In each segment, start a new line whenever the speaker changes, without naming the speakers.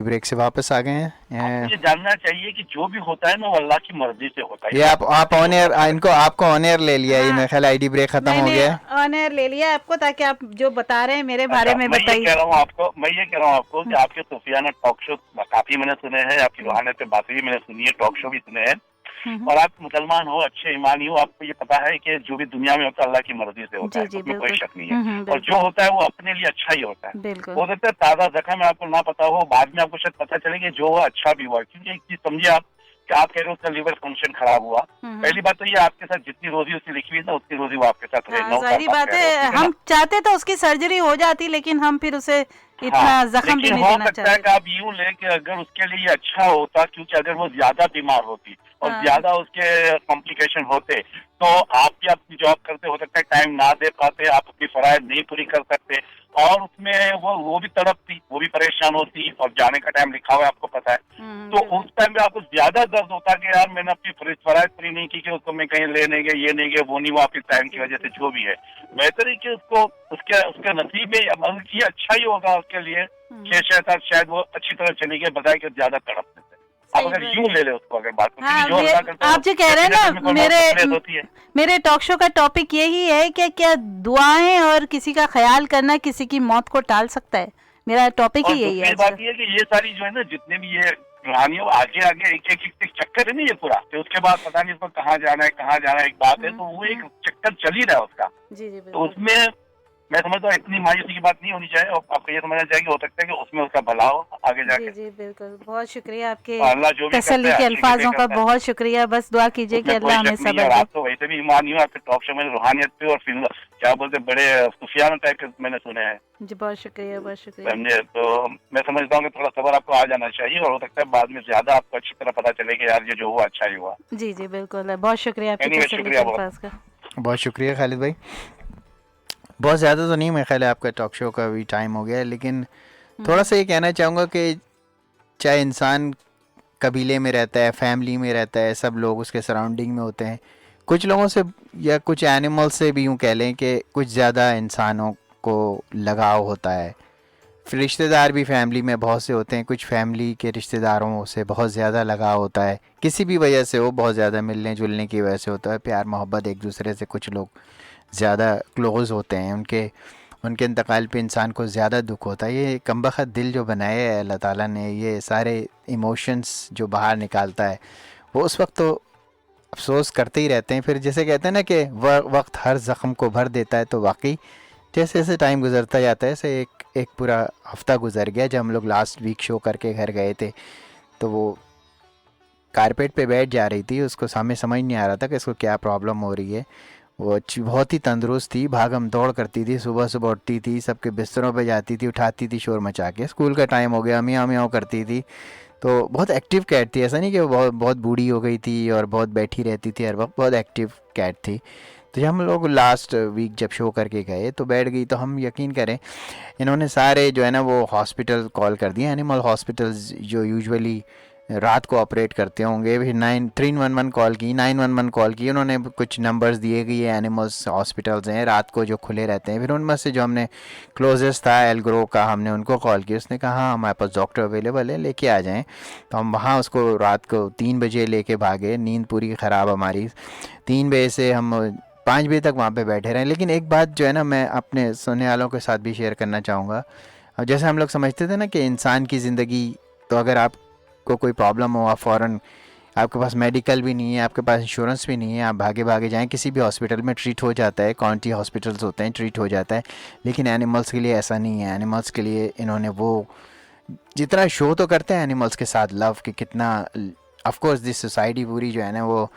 Break से वापस आ गए
आपको
हैं।
ये जानना चाहिए कि जो भी होता है ना वो अल्लाह की मर्जी से होता है,
ये
ये
आप
आपको
ऑन एयर,
पता
इनको आपको ऑन एयर ले लिया, ये
हाँ,
मेरे ख्याल आईडी ब्रेक खत्म हो
मैंने
गया है।
ऑन एयर ले लिया आपको, ताकि आप जो बता रहे हैं मेरे बारे
अच्छा,
में बताइए।
मैं ये कह रहा हूँ आपको कि आपके सूफियाना टॉक शो काफी मैंने सुने हैं, आपकी
हम्म,
रूहानियत पे बातें भी मैंने सुनी है, टॉक शो भी सुने हैं।
हम्म,
और आप मुसलमान हो, अच्छे ईमानी हो, आपको ये पता है कि जो भी दुनिया में होता है अल्लाह की मर्जी से होता
जी
है,
जी
उसमें कोई
बिल्कुल।
शक नहीं है। और
बिल्कुल
जो होता है वो अपने लिए अच्छा ही होता है।
बिल्कुल।
हो सकता है ताजा जख्म है, आपको ना पता हो, बाद में आपको शायद पता चले कि जो हुआ अच्छा भी हुआ। क्योंकि एक चीज समझिए आप, कि आप कह रहे हो उसका लिवर फंक्शन खराब हुआ। पहली बात तो ये, आपके साथ जितनी रोजी उसकी लिखी हुई है ना, उतनी रोजी वो आपके साथ रहे,
हाँ,
9 साल
जाहिर
आप
बात
कह रहे हो,
है,
ठीक है ना।
हम चाहते तो उसकी सर्जरी हो जाती, लेकिन हम फिर उसे
हाँ,
इतना जख्म भी
लेकिन
नहीं
हो
देना
सकता है
चाहते
कि आप यूं लें कि अगर उसके लिए ये अच्छा होता, क्योंकि अगर वो ज्यादा बीमार होती और
हाँ।
ज्यादा उसके कॉम्प्लिकेशन होते, तो आप भी अपनी जॉब करते, हो सकता है टाइम ना दे पाते, आप अपनी फराइज नहीं पूरी कर सकते, और उसमें वो भी तड़पती, वो भी परेशान होती, और जाने का टाइम लिखा हुआ है आपको पता है। तो
बिल्कुल।
उस टाइम पे आपको ज्यादा दर्द होता कि यार मैंने अपनी फराइज पूरी नहीं की, कि उसको मैं कहीं ले नहीं गया, ये नहीं गया, वो नहीं हुआ, आपकी टाइम की
जी
वजह से
जी।
जो भी है। बेहतर है कि उसको उसके उसके नसीब में ये अच्छा ही होगा उसके लिए।
हम्म,
6 7 शायद वो अच्छी तरह चली गई, बजाय कि ज्यादा तड़पने से। आप
सही
अगर
बात
यूं
है।
ले ले उसको, अगर बात को, क्योंकि
हाँ,
जो अल्लाह करता है
आप जो कह रहे हैं
डेफिनेटली
ना,
कोई मौत
मेरे
तकलीफ होती है।
मेरे टॉक शो का टॉपिक यही है कि क्या दुआएं और किसी का ख्याल करना किसी की मौत को टाल सकता है। मेरा टॉपिक
और
ही यही है
दूसरी
आज का।
बात ये है कि ये सारी जो है ना, जितने भी ये कहानियों आगे आगे एक चक्कर है ना ये पूरा, फिर उसके बाद पता नहीं इसको कहाँ जाना है, कहाँ जाना है, एक बात है, तो वो एक चक्कर चल ही रहा है उसका।
जी जी
तो
बिल्कुल।
उसमें मैं समझता हूँ इतनी मायूसी की बात नहीं होनी चाहिए, और आपको ये समझना चाहिए कि हो सकता है कि उसमें उसका भला हो आगे
जी
जाके।
जी बिल्कुल, बहुत शुक्रिया आपके
और अल्लाह जो भी करता
तसल्ली
है
के
अच्छे के लिए
अल्फाजों का,
करता है,
बहुत शुक्रिया। बस दुआ कीजिए कि
उसमें कोई
अल्लाह हमें
शक नहीं है।
सब्र
और
दे।
आप तो वैसे भी ईमान नहीं हो, आपके टॉक शो में रूहानियत पे और फिर क्या बोलते हैं, बड़े सूफियाना टाइप के मैंने सुने हैं,
जी बहुत शुक्रिया, बहुत शुक्रिया।
समझे। तो मैं समझता हूँ कि थोड़ा सबर आपको आ जाना चाहिए, और हो सकता है बाद में ज्यादा आपको अच्छी तरह पता चले कि यार ये जो हुआ अच्छा ही हुआ।
जी जी बिल्कुल, बहुत शुक्रिया आपकी
एनीवे,
तसल्ली के
शुक्रिया बहुत।
अल्फाज का।
बहुत शुक्रिया खालिद भाई। बहुत ज़्यादा तो नहीं, मेरे ख्याल है आपका टॉक शो का भी टाइम हो गया है, लेकिन थोड़ा सा ये कहना चाहूँगा कि चाहे इंसान कबीले में रहता है, फैमिली में रहता है, सब लोग उसके सराउंडिंग में होते हैं, कुछ लोगों से या कुछ एनिमल से भी यूँ कह लें कि कुछ ज़्यादा इंसानों को लगाव होता है। फिर रिश्तेदार भी फैमिली में बहुत से होते हैं, कुछ फैमिली के रिश्तेदारों से बहुत ज़्यादा लगाव होता है, किसी भी वजह से हो, बहुत ज़्यादा मिलने जुलने की वजह से होता है, प्यार मोहब्बत एक दूसरे से कुछ लोग ज़्यादा क्लोज़ होते हैं, उनके उनके इंतकाल पे इंसान को ज़्यादा दुख होता है। ये कमबख्त दिल जो बनाया है अल्लाह ताला ने, ये सारे इमोशंस जो बाहर निकालता है, वो उस वक्त तो अफसोस करते ही रहते हैं। फिर जैसे कहते हैं ना कि वक्त हर ज़ख्म को भर देता है, तो वाकई जैसे जैसे टाइम गुजरता जाता है, ऐसे एक एक पूरा हफ्ता गुजर गया। जब हम लोग लास्ट वीक शो करके घर गए थे, तो वो कारपेट पे बैठ जा रही थी, उसको सामने समझ नहीं आ रहा था कि इसको क्या प्रॉब्लम हो रही है। वो बहुत ही तंदुरुस्त थी, भागम दौड़ करती थी, सुबह सुबह उठती थी, सबके बिस्तरों पे जाती थी, उठाती थी शोर मचा के, स्कूल का टाइम हो गया म्याऊं म्याऊं करती थी। तो बहुत एक्टिव कैट थी, ऐसा नहीं कि वो बहुत बहुत बूढ़ी हो गई थी और बहुत बैठी रहती थी हर वक्त, बहुत एक्टिव कैट थी। तो जब हम लोग लास्ट वीक जब शो करके गए तो बैठ गई, तो हम यकीन करें, इन्होंने सारे जो है ना वो हॉस्पिटल कॉल कर दिए, एनिमल हॉस्पिटल्स जो यूजुअली रात को ऑपरेट करते होंगे, फिर 311 कॉल की, 911 कॉल की, उन्होंने कुछ नंबर्स दिए कि ये एनिमल्स हॉस्पिटल्स हैं रात को जो खुले रहते हैं। फिर उनमें से जो हमने क्लोजेस्ट था एलग्रो का, हमने उनको कॉल किया, उसने कहा हाँ हमारे पास डॉक्टर अवेलेबल है, लेके आ जाएं। तो हम वहाँ उसको रात को 3 बजे लेके भागे, नींद पूरी ख़राब हमारी, 3 बजे से हम 5 बजे तक वहाँ पे बैठे रहे। लेकिन एक बात जो है ना, मैं अपने सुनने वालों के साथ भी शेयर करना चाहूँगा। अब जैसे हम लोग समझते थे ना कि इंसान की ज़िंदगी, तो अगर आपको कोई प्रॉब्लम हो, आप फ़ौरन, आपके पास मेडिकल भी नहीं है, आपके पास इंश्योरेंस भी नहीं है, आप भागे भागे जाएं किसी भी हॉस्पिटल में, ट्रीट हो जाता है, कॉन्टी हॉस्पिटल्स होते हैं, ट्रीट हो जाता है। लेकिन एनिमल्स के लिए ऐसा नहीं है। एनिमल्स के लिए इन्होंने वो जितना शो तो करते हैं एनिमल्स के साथ लव कि कितना, ऑफ कोर्स दिस सोसाइटी पूरी जो है ना वो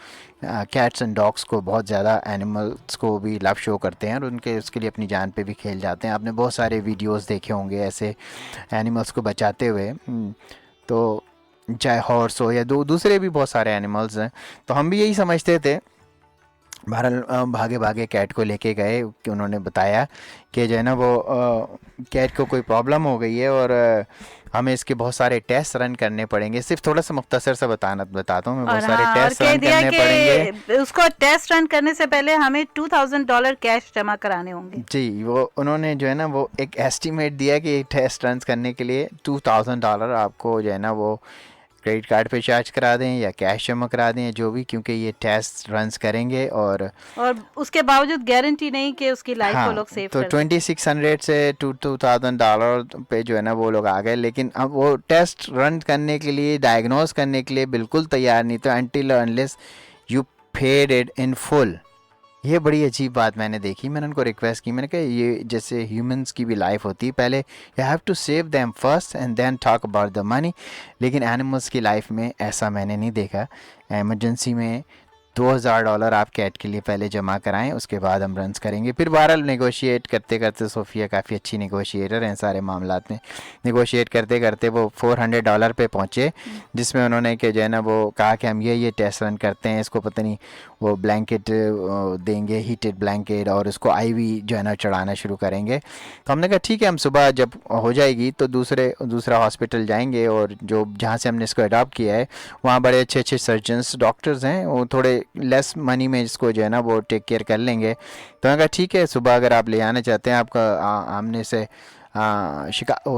कैट्स एंड डॉग्स को बहुत ज़्यादा, एनिमल्स को भी लव शो करते हैं और उनके उसके लिए अपनी जान पे भी खेल जाते हैं। आपने बहुत सारे वीडियोस देखे होंगे ऐसे एनिमल्स को बचाते हुए। तो चाहे हॉर्स हो या दूसरे भी बहुत सारे एनिमल्स हैं। तो हम भी यही समझते थे। बहरहाल भागे भागे कैट को लेके गए कि उन्होंने बताया कि जो है ना वो कैट को कोई प्रॉब्लम हो गई है और हमें इसके बहुत सारे टेस्ट रन करने पड़ेंगे। सिर्फ थोड़ा सा मुख्तसर सा बताता हूँ मैं, बहुत
और
सारे
हाँ, और
टेस्ट
कह
रन
दिया
करने पड़ेंगे।
कि उसको टेस्ट रन करने से पहले हमें $2000 कैश जमा कराने होंगे।
जी, वो उन्होंने जो है ना वो एक एस्टिमेट दिया कि टेस्ट रन करने के लिए $2000 आपको जो है ना वो क्रेडिट कार्ड पे चार्ज करा दें या कैश जमा करा दें, जो भी, क्योंकि ये टेस्ट रन्स करेंगे। और
उसके बावजूद गारंटी नहीं कि उसकी लाइफ को
हाँ,
लोग सेव
तो
कर सकें।
2600 से $2000 पे जो है ना वो लोग आ गए, लेकिन अब वो टेस्ट रन करने के लिए, डायग्नोस करने के लिए बिल्कुल तैयार नहीं। तो until unless you paid it in full. ये बड़ी अजीब बात मैंने देखी। मैंने उनको रिक्वेस्ट की, मैंने कहा ये जैसे ह्यूमंस की भी लाइफ होती है, पहले you have to save them first and then talk about the money. लेकिन एनिमल्स की लाइफ में ऐसा मैंने नहीं देखा। एमरजेंसी में $2000 आप कैट के लिए पहले जमा कराएं, उसके बाद हम रन्स करेंगे। फिर बहरहाल नेगोशिएट करते करते, सोफिया काफ़ी अच्छी नेगोशिएटर हैं सारे मामलात में, नेगोशिएट करते करते वो $400 पे पहुँचे, जिसमें उन्होंने कि जो है ना वो कहा कि हम ये टेस्ट रन करते हैं, इसको पता नहीं वो ब्लैंकेट देंगे, हीटेड ब्लैंकेट, और उसको आईवी जो है ना चढ़ाना शुरू करेंगे। तो हमने कहा ठीक है, हम सुबह जब हो जाएगी तो दूसरा हॉस्पिटल जाएंगे, और जो जहाँ से हमने इसको अडॉप्ट किया है वहाँ बड़े अच्छे अच्छे सर्जन्स, डॉक्टर्स हैं, वो थोड़े लेस मनी में इसको जो है ना वो टेक केयर कर लेंगे। तो मैंने कहा ठीक है, सुबह अगर आप ले आना चाहते हैं, आपका हमने से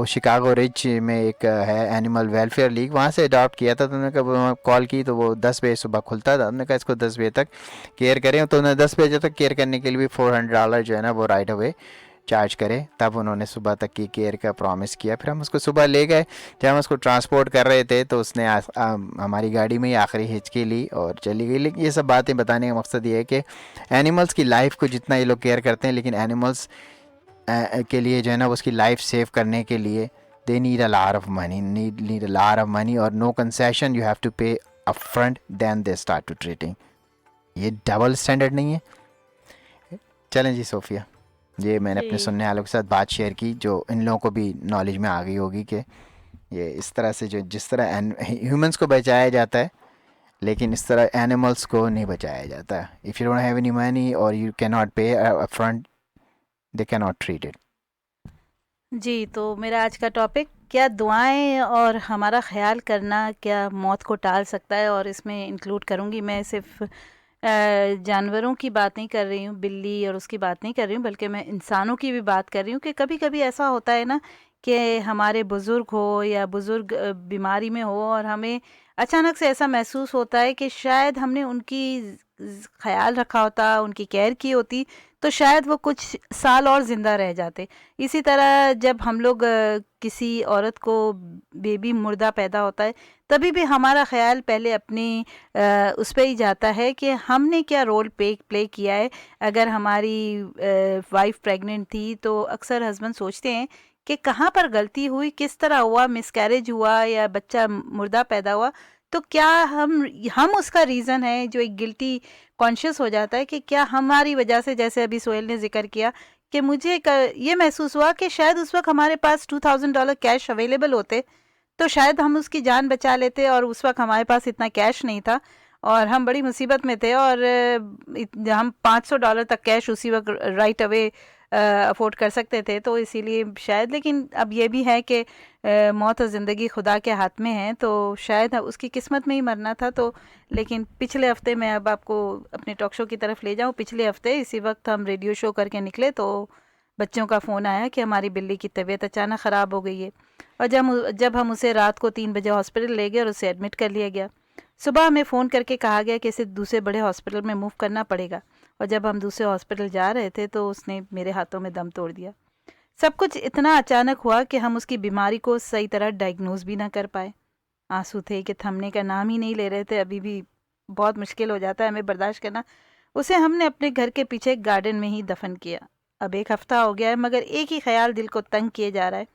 शिकागो रिच में एक है एनिमल वेलफेयर लीग, वहाँ से अडॉप्ट किया था। तो उन्होंने कहा कॉल की तो वो 10 बजे सुबह खुलता था। हमने कहा इसको 10 बजे तक केयर करें, तो उन्होंने 10 बजे तक केयर करने के लिए भी $400 जो है ना वो राइट अवे चार्ज करें। तब उन्होंने सुबह तक की केयर का प्रॉमिस किया। फिर हम उसको सुबह ले गए, जब हम उसको ट्रांसपोर्ट कर रहे थे तो उसने हमारी गाड़ी में ही आखिरी हिचकी ली और चली गई। लेकिन ये सब बातें बताने का मकसद ये है कि एनिमल्स की लाइफ को जितना ये लोग केयर करते हैं, लेकिन एनिमल्स के लिए जो है ना उसकी लाइफ सेव करने के लिए they need a lot of money, need a lot of money, और no concession, you have to pay upfront then they start to treating. ये डबल स्टैंडर्ड नहीं है? चलें जी सोफिया, ये मैंने अपने सुनने वालों के साथ बात शेयर की, जो इन लोगों को भी नॉलेज में आ गई होगी कि ये इस तरह से जो जिस तरह ह्यूमंस को बचाया जाता है, लेकिन इस तरह एनिमल्स को नहीं बचाया जाता। If you don't have any money और you can not pay upfront, they can not treat it.
जी, तो मेरा आज का टॉपिक, क्या दुआएं और हमारा ख्याल करना क्या मौत को टाल सकता है, और इसमें इंक्लूड करूँगी मैं सिर्फ जानवरों की बात नहीं कर रही हूँ, बिल्ली और उसकी बात नहीं कर रही हूँ, बल्कि मैं इंसानों की भी बात कर रही हूँ कि कभी कभी ऐसा होता है ना कि हमारे बुज़ुर्ग हो या बुज़ुर्ग बीमारी में हो, और हमें अचानक से ऐसा महसूस होता है कि शायद हमने उनकी ख्याल रखा होता, उनकी केयर की होती, तो शायद वो कुछ साल और ज़िंदा रह जाते। इसी तरह जब हम लोग किसी औरत को बेबी मुर्दा पैदा होता है, तभी भी हमारा ख्याल पहले अपनी उस पे ही जाता है कि हमने क्या रोल प्ले किया है। अगर हमारी वाइफ प्रेग्नेंट थी तो अक्सर हस्बैंड सोचते हैं कि कहाँ पर गलती हुई, किस तरह हुआ, मिसकैरेज हुआ या बच्चा मुर्दा पैदा हुआ, तो क्या हम उसका रीज़न है, जो एक गिल्टी कॉन्शियस हो जाता है कि क्या हमारी वजह से, जैसे अभी सोहेल ने जिक्र किया कि मुझे ये महसूस हुआ कि शायद उस वक्त हमारे पास $2000 कैश अवेलेबल होते तो शायद हम उसकी जान बचा लेते, और उस वक्त हमारे पास इतना कैश नहीं था और हम बड़ी मुसीबत में थे, और हम $500 तक कैश उसी वक्त राइट अवे अफोर्ड कर सकते थे, तो इसीलिए शायद। लेकिन अब ये भी है कि मौत और ज़िंदगी खुदा के हाथ में है, तो शायद उसकी किस्मत में ही मरना था। तो लेकिन पिछले हफ्ते, मैं अब आपको अपने टॉक शो की तरफ ले जाऊँ, पिछले हफ्ते इसी वक्त हम रेडियो शो करके निकले तो बच्चों का फ़ोन आया कि हमारी बिल्ली की तबीयत अचानक ख़राब हो गई है, और जब हम उसे रात को 3 बजे हॉस्पिटल ले गए और उसे एडमिट कर लिया गया। सुबह हमें फ़ोन करके कहा गया कि इसे दूसरे बड़े हॉस्पिटल में मूव करना पड़ेगा, और जब हम दूसरे हॉस्पिटल जा रहे थे तो उसने मेरे हाथों में दम तोड़ दिया। सब कुछ इतना अचानक हुआ कि हम उसकी बीमारी को सही तरह डायग्नोज भी ना कर पाए। आंसू थे कि थमने का नाम ही नहीं ले रहे थे। अभी भी बहुत मुश्किल हो जाता है हमें बर्दाश्त करना। उसे हमने अपने घर के पीछे गार्डन में ही दफन किया। अब 1 हफ्ता हो गया है, मगर एक ही ख्याल दिल को तंग किए जा रहा है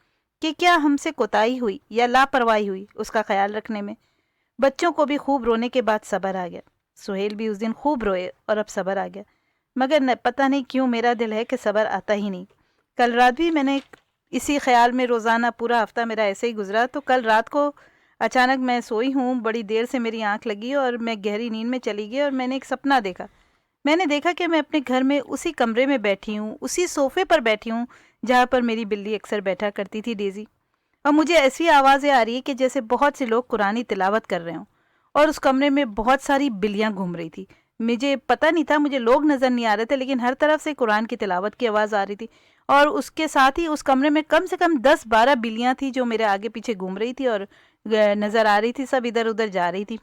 कि क्या हमसे कोताही हुई या लापरवाही हुई उसका ख्याल रखने में। बच्चों को भी खूब रोने के बाद सब्र आ गया। सुहेल भी उस दिन खूब रोए और अब सब्र आ गया, मगर पता नहीं क्यों मेरा दिल है कि सब्र आता ही नहीं। कल रात भी मैंने इसी ख्याल में, रोज़ाना पूरा हफ्ता मेरा ऐसे ही गुजरा, तो कल रात को अचानक मैं सोई हूँ, बड़ी देर से मेरी आंख लगी और मैं गहरी नींद में चली गई, और मैंने एक सपना देखा। मैंने देखा कि मैं अपने घर में उसी कमरे में बैठी हूँ, उसी सोफ़े पर बैठी हूँ जहाँ पर मेरी बिल्ली अक्सर बैठा करती थी, डेज़ी। और मुझे ऐसी आवाज़ें आ रही है कि जैसे बहुत से लोग कुरानी तिलावत कर रहे हों, और उस कमरे में बहुत सारी बिल्लियां घूम रही थी। मुझे पता नहीं था, मुझे लोग नज़र नहीं आ रहे थे, लेकिन हर तरफ से कुरान की तिलावत की आवाज़ आ रही थी। और उसके साथ ही उस कमरे में कम से कम 10-12 बिल्लियां थी जो मेरे आगे पीछे घूम रही थी और नज़र आ रही थी, सब इधर उधर जा रही थी,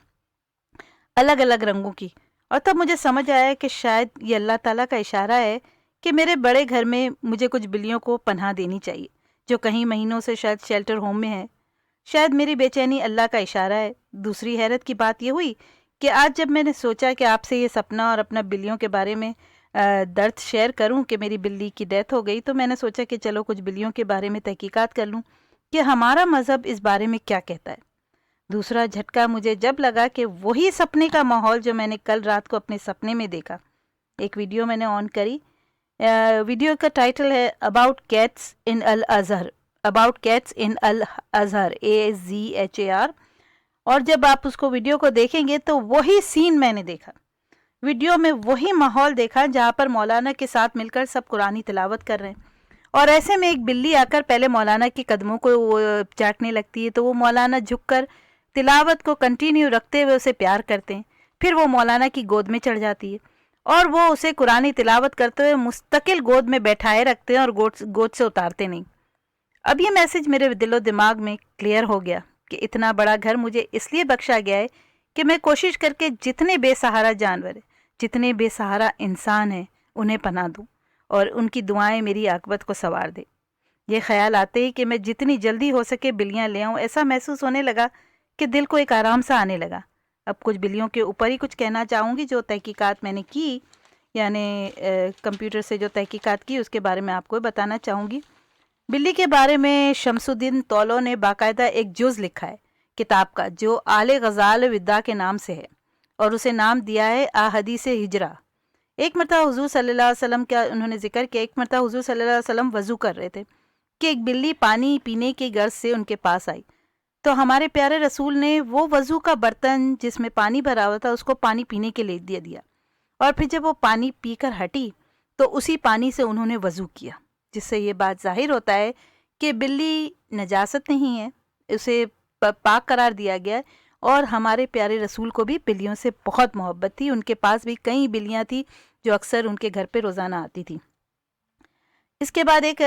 अलग अलग रंगों की। और तब मुझे समझ आया कि शायद ये अल्लाह ताला का इशारा है कि मेरे बड़े घर में मुझे कुछ बिल्लियों को पनाह देनी चाहिए जो कहीं महीनों से शायद शेल्टर होम में है। शायद मेरी बेचैनी अल्लाह का इशारा है। दूसरी हैरत की बात यह हुई कि आज जब मैंने सोचा कि आपसे ये सपना और अपना बिल्लियों के बारे में दर्द शेयर करूं कि मेरी बिल्ली की डेथ हो गई, तो मैंने सोचा कि चलो कुछ बिल्लियों के बारे में तहकीकात कर लूं कि हमारा मज़हब इस बारे में क्या कहता है। दूसरा झटका मुझे जब लगा कि वही सपने का माहौल जो मैंने कल रात को अपने सपने में देखा। एक वीडियो मैंने ऑन करी, वीडियो का टाइटल है about cats in Al Azhar, about cats in Al Azhar, AZHAR। और जब आप उसको वीडियो को देखेंगे तो वही सीन मैंने देखा, वीडियो में वही माहौल देखा जहाँ पर मौलाना के साथ मिलकर सब कुरानी तिलावत कर रहे हैं। और ऐसे में एक बिल्ली आकर पहले मौलाना के कदमों को चाटने लगती है, तो वो मौलाना झुककर तिलावत को कंटिन्यू रखते हुए उसे प्यार करते हैं। फिर वो मौलाना की गोद में चढ़ जाती है और वो उसे कुरानी तिलावत करते हुए मुस्तकिल गोद में बैठाए रखते हैं और गोद से उतारते नहीं। अब ये मैसेज मेरे दिलो दिमाग में क्लियर हो गया कि इतना बड़ा घर मुझे इसलिए बख्शा गया है कि मैं कोशिश करके जितने बेसहारा जानवर हैं, जितने बेसहारा इंसान हैं, उन्हें पनाह दूँ और उनकी दुआएं मेरी आकबत को संवार दे। ये ख्याल आते ही कि मैं जितनी जल्दी हो सके बिल्लियाँ ले आऊँ, ऐसा महसूस होने लगा कि दिल को एक आराम सा आने लगा। अब कुछ बिल्लियों के ऊपर ही कुछ कहना चाहूँगी जो तहकीकात मैंने की, यानी कंप्यूटर से जो तहकीकात की उसके बारे में आपको बताना चाहूँगी। बिल्ली के बारे में शमसुद्दीन तौलो ने बाकायदा एक जुज़ लिखा है किताब का जो आले गज़ाल विदा के नाम से है और उसे नाम दिया है अहदीस हिजरा। एक मरतबा हुजूर सल्लल्लाहु अलैहि वसल्लम का उन्होंने जिक्र किया, एक मरतबा हुजूर सल्लल्लाहु अलैहि वसल्लम वज़ू कर रहे थे कि एक बिल्ली पानी पीने की गर्ज से उनके पास आई। तो हमारे प्यारे रसूल ने वो वज़ू का बर्तन जिसमें पानी भरा हुआ था उसको पानी पीने के लिए दे दिया और फिर जब वो पानी पीकर हटी तो उसी पानी से उन्होंने वज़ू किया, जिससे ये बात जाहिर होता है कि बिल्ली नजासत नहीं है, उसे पाक करार दिया गया है। और हमारे प्यारे रसूल को भी बिल्लियों से बहुत मोहब्बत थी। उनके पास भी कई बिल्लियाँ थी जो अक्सर उनके घर पे रोज़ाना आती थी। इसके बाद एक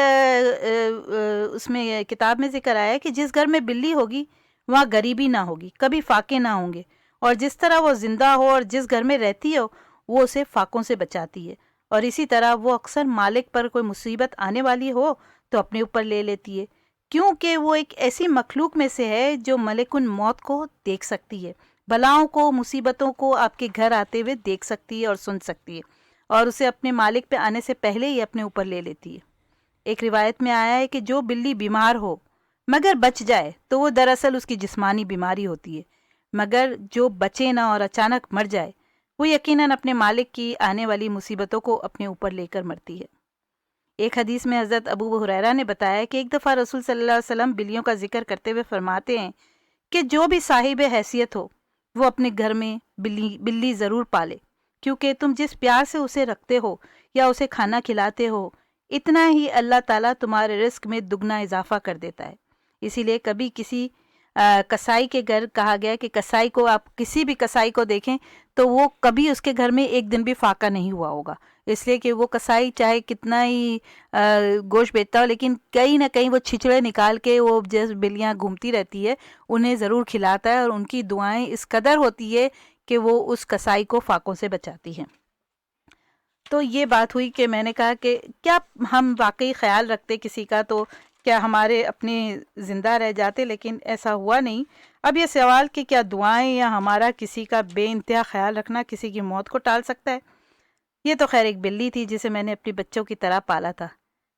उसमें किताब में जिक्र आया कि जिस घर में बिल्ली होगी वहाँ गरीबी ना होगी, कभी फाके ना होंगे, और जिस तरह वो ज़िंदा हो और जिस घर में रहती हो वो उसे फाकों से बचाती है। और इसी तरह वो अक्सर मालिक पर कोई मुसीबत आने वाली हो तो अपने ऊपर ले लेती है, क्योंकि वो एक ऐसी मखलूक में से है जो मलिकुन मौत को देख सकती है, बलाओं को, मुसीबतों को आपके घर आते हुए देख सकती है और सुन सकती है, और उसे अपने मालिक पे आने से पहले ही अपने ऊपर ले लेती है। एक रिवायत में आया है कि जो बिल्ली बीमार हो मगर बच जाए तो वो दरअसल उसकी जिस्मानी बीमारी होती है, मगर जो बचे ना और अचानक मर जाए वो यकीनन अपने मालिक की आने वाली मुसीबतों को अपने ऊपर लेकर मरती है। एक हदीस में हज़रत अबू हुरैरा ने बताया कि एक दफ़ा रसूल सल्लल्लाहु अलैहि वसल्लम बिल्लियों का जिक्र करते हुए फरमाते हैं कि जो भी साहिब हैसियत हो वो अपने घर में बिल्ली ज़रूर पाले, क्योंकि तुम जिस प्यार से उसे रखते हो या उसे खाना खिलाते हो इतना ही अल्लाह ताला तुम्हारे रिस्क में दुगना इजाफा कर देता है। इसीलिए कभी किसी कसाई के घर कहा गया कि कसाई को, आप किसी भी कसाई को देखें तो वो कभी उसके घर में एक दिन भी फाका नहीं हुआ होगा, इसलिए कि वो कसाई चाहे कितना ही गोश्त बेचता हो लेकिन कहीं ना कहीं वो छिचड़े निकाल के वो जैसे बिल्लियाँ घूमती रहती है उन्हें ज़रूर खिलाता है, और उनकी दुआएं इस कदर होती है कि वो उस कसाई को फाकों से बचाती हैं। तो ये बात हुई कि मैंने कहा कि क्या हम वाकई ख्याल रखते किसी का तो क्या हमारे अपने ज़िंदा रह जाते, लेकिन ऐसा हुआ नहीं। अब ये सवाल कि क्या दुआएं या हमारा किसी का बेइंतहा ख्याल रखना किसी की मौत को टाल सकता है। ये तो खैर एक बिल्ली थी जिसे मैंने अपने बच्चों की तरह पाला था,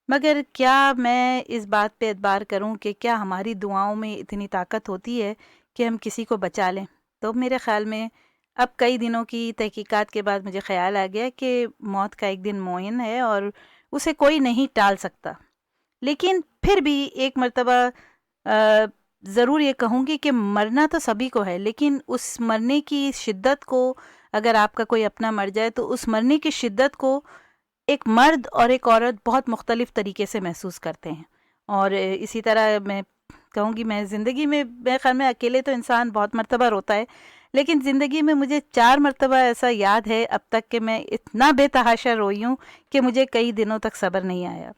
मगर क्या मैं इस बात पे एतबार करूं कि क्या हमारी दुआओं में इतनी ताकत होती है कि हम किसी को बचा लें। तो मेरे ख़्याल में अब कई दिनों की तहकीकात के बाद मुझे ख्याल आ गया कि मौत का एक दिन मुअय्यन है और उसे कोई नहीं टाल सकता। लेकिन फिर भी एक मर्तबा ज़रूर ये कहूँगी कि मरना तो सभी को है, लेकिन उस मरने की शिद्दत को, अगर आपका कोई अपना मर जाए तो उस मरने की शिद्दत को एक मर्द और एक औरत बहुत मुख्तलिफ तरीके से महसूस करते हैं। और इसी तरह मैं कहूँगी मैं ज़िंदगी में, मेरे ख्याल में अकेले तो इंसान बहुत मर्तबा रोता है, लेकिन ज़िंदगी में मुझे 4 मर्तबा ऐसा याद है अब तक कि मैं इतना बेतहाशा रोई हूँ कि मुझे कई दिनों तक सब्र नहीं आया।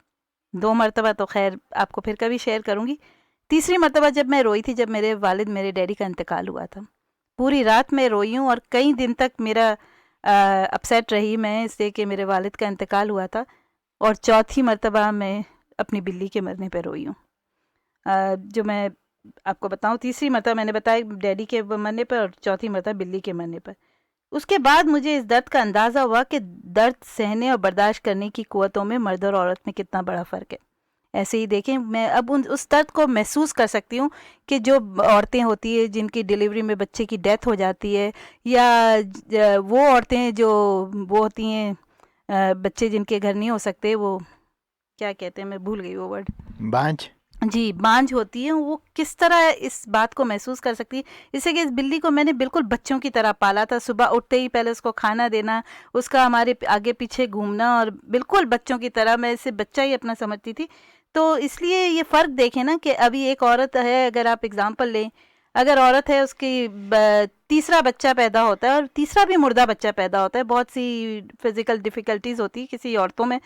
2 मर्तबा तो खैर आपको फिर कभी शेयर करूँगी। तीसरी मर्तबा जब मैं रोई थी, जब मेरे वालिद, मेरे डैडी का इंतकाल हुआ था। पूरी रात मैं रोई हूँ और कई दिन तक मेरा अपसेट रही मैं इसलिए कि मेरे वालिद का इंतकाल हुआ था। और चौथी मर्तबा मैं अपनी बिल्ली के मरने पर रोई हूँ। जो मैं आपको बताऊँ, तीसरी मर्तबा मैंने बताया डैडी के मरने पर और चौथी मर्तबा बिल्ली के मरने पर। उसके बाद मुझे इस दर्द का अंदाज़ा हुआ कि दर्द सहने और बर्दाश्त करने की क़ुव्वतों में मर्द और औरत में कितना बड़ा फ़र्क है। ऐसे ही देखें, मैं अब उस दर्द को महसूस कर सकती हूँ कि जो औरतें होती है जिनकी डिलीवरी में बच्चे की डेथ हो जाती है, या वो औरतें जो वो होती हैं बच्चे जिनके घर नहीं हो सकते, वो क्या कहते हैं, मैं भूल गई वो वर्ड,
बांझ।
जी, बांझ होती है, वो किस तरह इस बात को महसूस कर सकती है। इससे कि इस बिल्ली को मैंने बिल्कुल बच्चों की तरह पाला था। सुबह उठते ही पहले उसको खाना देना, उसका हमारे आगे पीछे घूमना, और बिल्कुल बच्चों की तरह मैं इसे बच्चा ही अपना समझती थी। तो इसलिए ये फ़र्क देखें ना कि अभी एक औरत है, अगर आप एग्ज़ाम्पल लें, अगर औरत है, उसकी तीसरा बच्चा पैदा होता है और तीसरा भी मुर्दा बच्चा पैदा होता है। बहुत सी फिज़िकल डिफ़िकल्टीज़ होती है किसी औरतों में,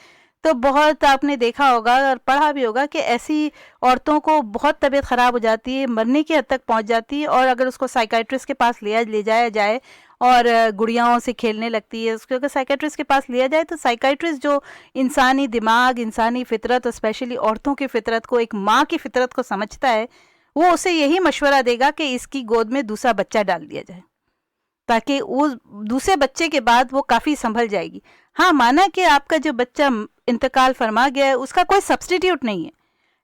तो बहुत आपने देखा होगा और पढ़ा भी होगा कि ऐसी औरतों को बहुत तबीयत ख़राब हो जाती है, मरने की हद तक पहुंच जाती है। और अगर उसको साइकियाट्रिस्ट के पास ले जाया जाए और गुड़ियाओं से खेलने लगती है, उसको अगर साइकियाट्रिस्ट के पास लिया जाए तो साइकियाट्रिस्ट जो इंसानी दिमाग, इंसानी फितरत और स्पेशली औरतों की फितरत को, एक माँ की फितरत को समझता है, वो उसे यही मशवरा देगा कि इसकी गोद में दूसरा बच्चा डाल दिया जाए, ताकि उस दूसरे बच्चे के बाद वो काफ़ी संभल जाएगी। हाँ, माना कि आपका जो बच्चा इंतकाल फरमा गया है, उसका कोई सब्स्टिट्यूट नहीं है,